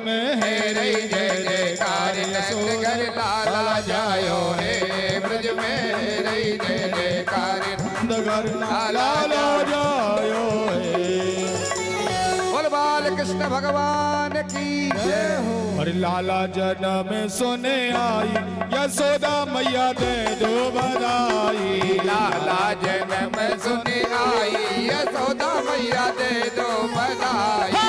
में है रही जय जयकार नंदगर लाला जायो है। ब्रज में रही जय जयकार नंदगर लाला जायो है। बोल बाल कृष्ण भगवान की जय हो। और लाला जन्म सुने आई यशोदा मैया दे दो बधाई। लाला जन्म सुने आई यशोदा मैया दे दो बधाई।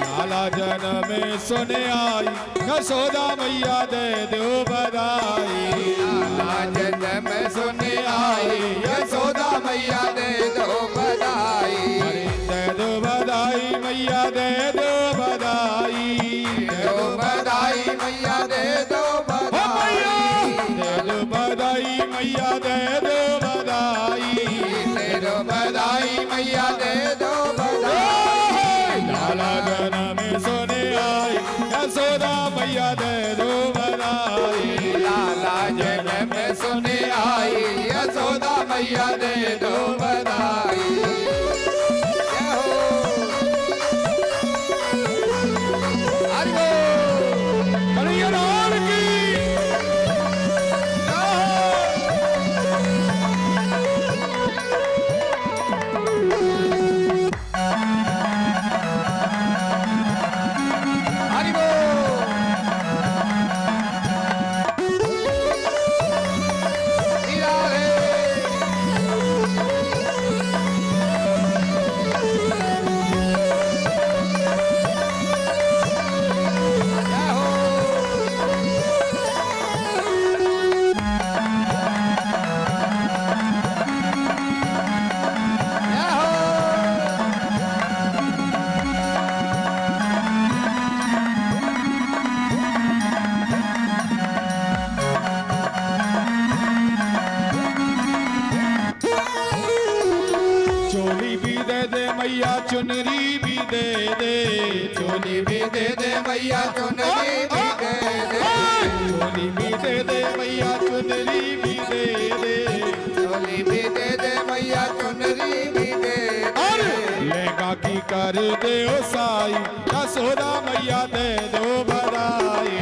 लाला जन्म सुने आई यशोदा मैया दे दो बधाई। लाला जन्म सुने आई यशोदा मैया दे दो बधाई। दे दो बधाई मैया दे दो बधाई। दो बधाई मैया दे दो बधाई। दे दो बधाई मैया दे दो बधाई। दे दो बधाई मैया दे दो बधाई। लाला जन्म सुने आई यशोदा मैया दे दो बधाई। लाला जन्म सुने आई यशोदा मैया दे दो बधाई। जय हो। हरि बोल। कन्हैया लाल की हरि बोल। हीरा रे। जय हो। जय हो। चोली भी दे दे मैया चुनरी भी दे दे। चोली भी दे दे मैया चुनरी भी दे दे। चोली भी दे दे मैया चुनरी भी दे दे। चोली भी दे दे मैया चुनरी भी दे दे। लहंगा की कर दे ओ साई यशोदा मैया दे दो बधाई।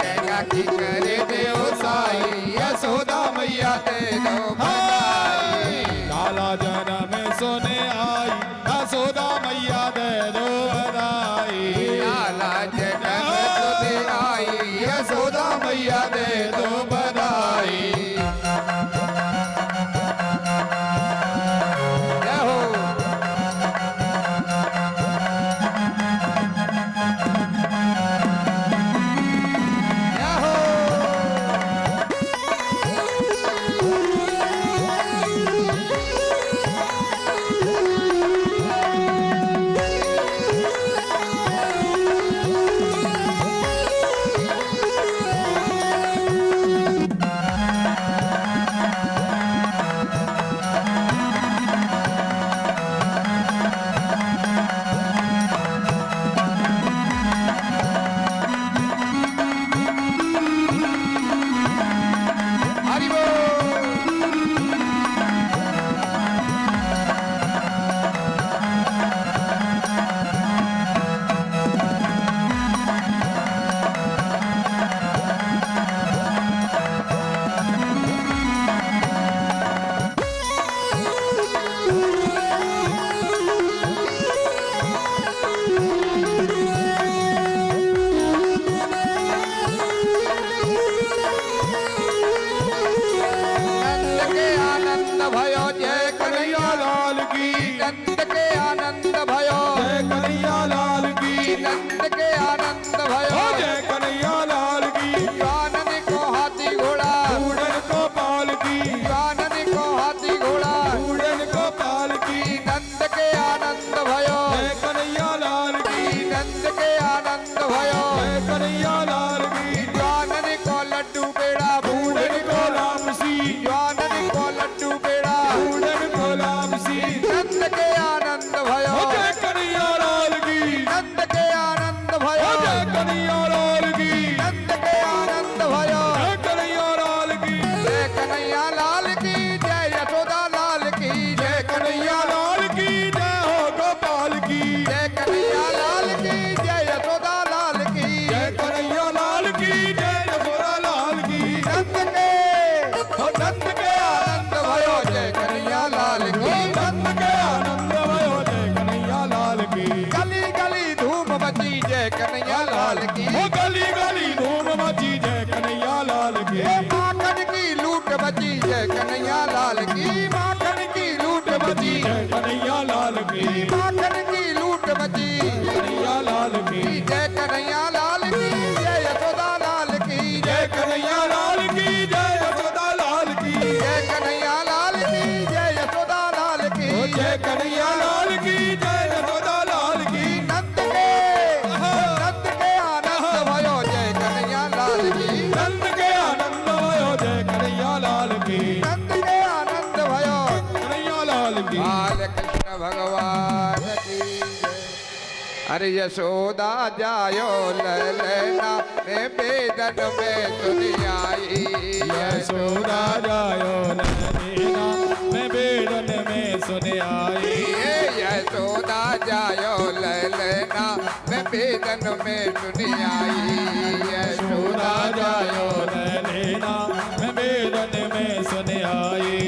लहंगा की करे दे ओ साई यशोदा मैया दे दो बधाई। लाला जन्म सुने आई यशोदा मैया दे दो बधाई। लाला जन्म सुने आई यशोदा मैया दे दो बधाई। जय हो। जय हो। जय कन्हैया लाल की माखन की लूट मची जय कन्हैया लाल की माखन की लूट मची कन्हैया लाल की जय कन्हैया लाल की जय यशोदा लाल की जय कन्हैया लाल की जय यशोदा लाल की जय कन्हैया लाल की जय यशोदा लाल की जय कन्हैया लाल की जय यशोदा लाल की नंद के आनंद भयो जय कन्हैया लाल की नंद के आनंद भयो जय कन्हैया लाल की नंद के आनंद भयो कन्हैया लाल की बाल कृष्ण भगवान की जय। अरे यशोदा जायो ललना में बेदन में दुनियाई यशोदा जायो ललना मैं बेदन में सुन आई यशोदा जायो ललना में बेदन में दुनियाई यशोदा जायो ललना मैं बेदन में सुन आई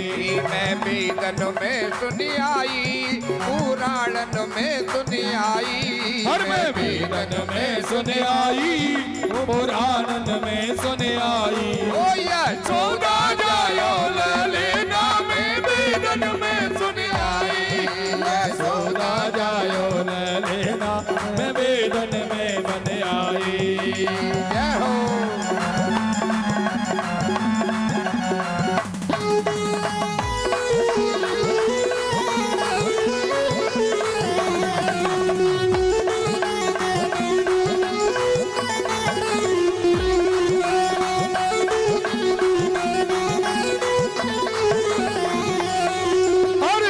मैं बेदन में सुनी आई पुराणन में सुनी आई हर मैं बेदन में सुन आई पुराणन में सुन आई ओ यशोदा जायो ललना में बेदन में सुनी आई यशोदा जायो ललना मैं बेदन में बन आई जय हो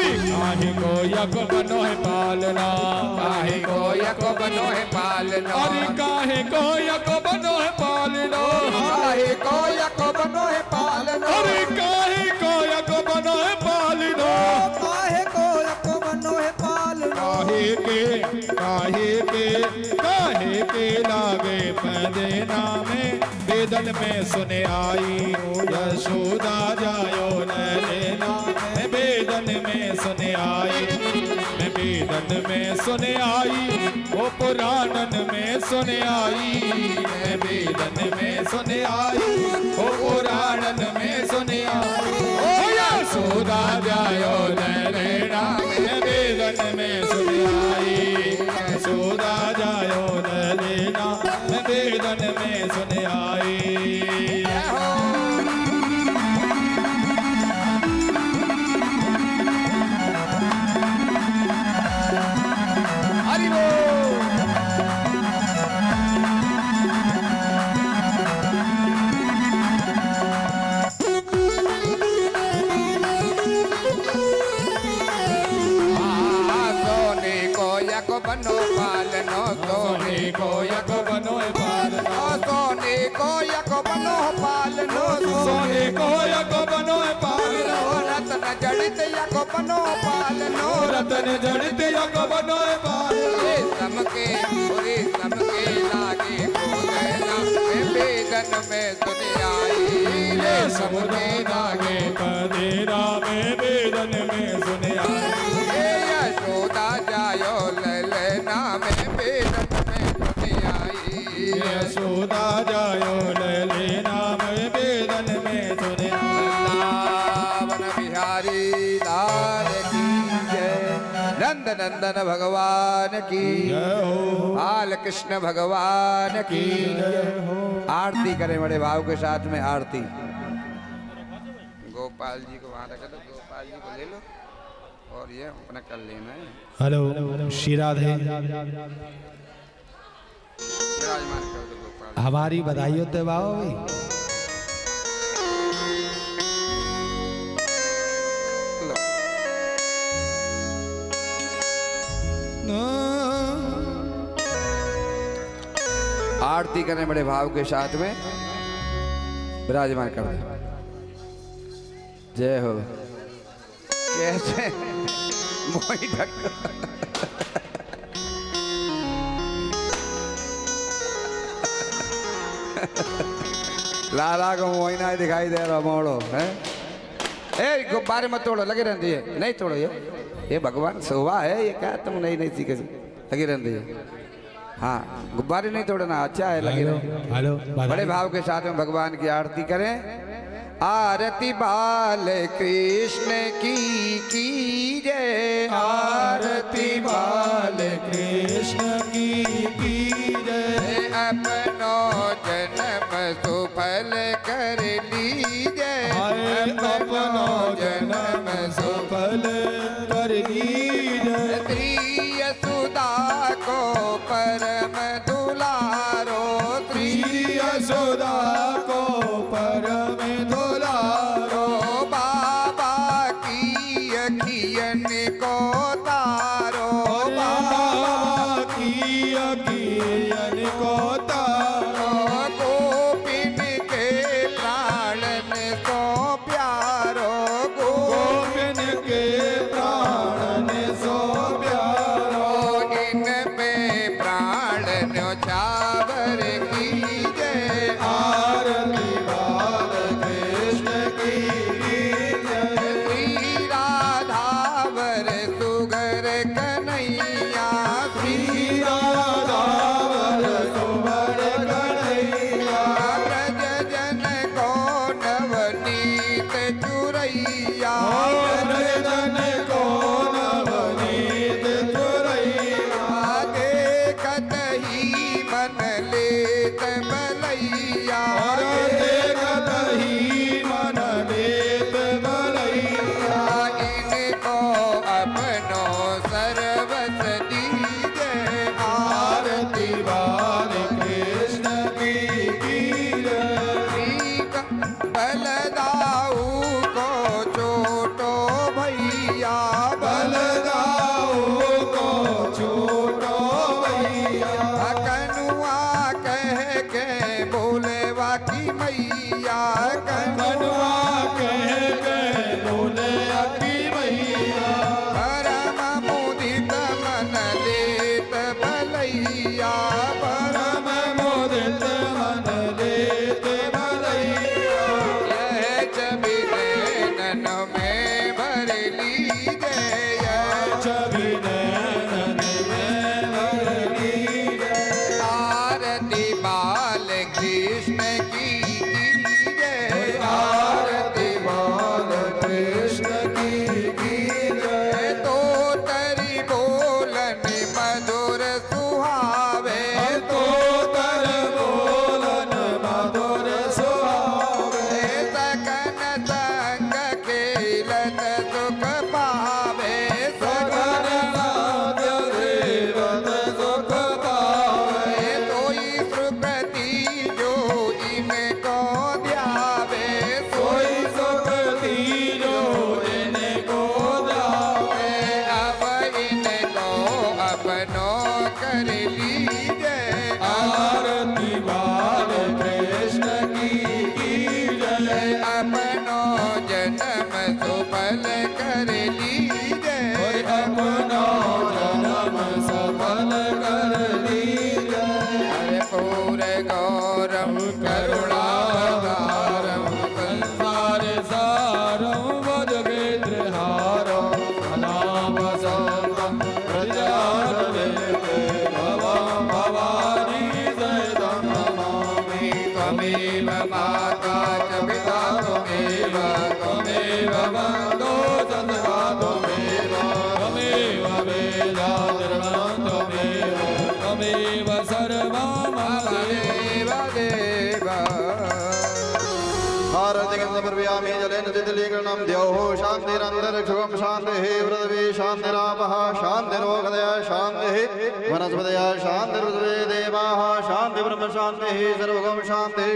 यक बनो है पालना काहे को यक बनो है पालना अरे काहे को यक बनो है पालना काहे को यक बनो है पालना अरे काहे को यक बनो है पालना काहे को यक बनो है पालना काहे के लागे पैदेना में बेदन में सुने आई यशोदा जायो ललना मैं बेदन में सुने आई मैं बेदन में सुने आई ओ पुराणन में सुने आई मैं बेदन में सुने आई ओ पुराणन में सुने आई ओ यशोदा जायो ललना मैं बेदन में सुने आई यशोदा जायो ललना मैं बेदन में सुने आई हरि बोल सोने को यक बनो पालनो सोने को यक बनो पालना सोने को यक बनो पालनो सोने को यक बनो पालना रत्न जड़ित यक बनो पालनो रतन जड़ित यक बनो पालना समके लागे खोलना बेदन में दुनियाई रे सबके लागे पदेरा में बेदन में सुने आई यशोदा जायो ललना में बेदन में दुनियाई यशोदा जायो ललना में बेदन में सुने वृंदावन बिहारी लाल की जय नंद नंदन भगवान की जय हो बाल कृष्ण भगवान की जय हो आरती करें बड़े भाव के साथ में आरती गोपाल जी को वहां रख दो गोपाल जी को ले लो और ये अपना कर लेना है हेलो श्री राधे विराजमान कर दो गोपाल हमारी बधाई होते बाबा भाई लो आरती करने बड़े भाव के साथ में विराजमान कर दो जय हो कैसे मोही ढक लाला को मोइना ही दिखाई दे रहा मोड़ो है ए गुब्बारे मत तोड़ो लगे रहने दीजिए नहीं तोड़ो ये भगवान शोभा है ये क्या तुम नहीं नहीं सीखे लगे रहने दीजिए हाँ गुब्बारे नहीं तोड़ना अच्छा है लगे रहे हेलो बड़े भाव के साथ में भगवान की आरती करें आरती बाल कृष्ण की जय। आरती बाल कृष्ण की जय। अपनो जन्म सुफल कर लीजय। अपनो जन्म सफल कर लीजय। श्री यशोदा को परम दुलारो। श्री यशोदा को परम दुलारो। बाबा की अखियन को तारो। बाबा की अखियन को तारो। गोपिन के प्राणन को प्यारो। गोपिन के प्राणन सो प्यारो। इन में प्राण न्योछावर की जय। आरती बाल कृष्ण की जय। श्री राधावर सुगर कन्हैया। श्री राधावर सुवर कन्हैया। ब्रज जन को नवनीत चुरैया। ब्रजन को नवनीत चुरैया। देखत ही मन लेत बलैया। देखत ही मन लेत बलैया। इनको अपनो सर्वस दीजय। आरती बाल कृष्ण की जय। श्री बलदाऊ को छोटो भैया। बलदाऊ को छोटो भैया। कनुआ कह के बोले वाकी मैया। कनुआ कह के बोले अकी भैया। परम मुदित मन लेत बलैया। परम मोदित मन लेत भलैया। यह छवि नैनन में भर लीजय। छवि नैनन में भर लीजय। आरती बाल कृष्ण की जय। आरती बाल कृष्ण की जय। तो तरी बोलन मधुर सुहावे। तो तर बोलन मधुर सुहावे। सकन संग खेलत सुख पावे। सगन नाद देवत सुख पावे। सोई सुकृति जो इनको ध्यावे। कोई सुख दीजो इनको दावे। अब इनको अपनो कर लीजय। आरती बाल कृष्ण की जय। अपनो जन्म सुफल कर लीजय। अपना जन्म सफल कर लीजय। हरे पूर गौरम करुणाधारम। संसार सारं भजगेन्द्रहारं। अनामसंतं प्रजापतिं भवं भवानी सहितं नमामि। त्वमेव माता च पिता त्वमेव। त्वमेव बन्धो सतता त्वमेव। त्वमेव वेदाधर्मं त्वमेव। त्वमेव सर्वं मम देव देव। हारतिगन्धपर्व्यामि जलेन तिथिलीकरणं द्यौः शान्तिरन्तरिक्षुकं शान्तिः पृथिवी शान्तिरापः शान्तिरोगदय शान्तिः वनस्पतयः शान्तिर्पृथिवी देवाः शान्तिब्रह्म शान्तिः सर्वगं शान्तिः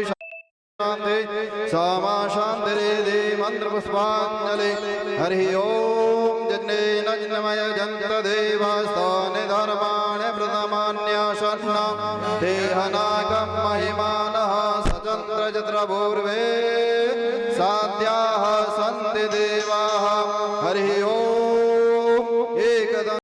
शान्ति सामा शान्तिरेधि मन्त्रपुष्पाञ्जलि। हरिः ॐ जज्ञेन जन्मय जन्तदेवास्तानि धर्माणि प्रथमान्याशन्नं देहनागं महिमानः सचन्द्रचन्द्रपूर्वे साध्याः सन्ति देवाः। हरिः ॐ एकदा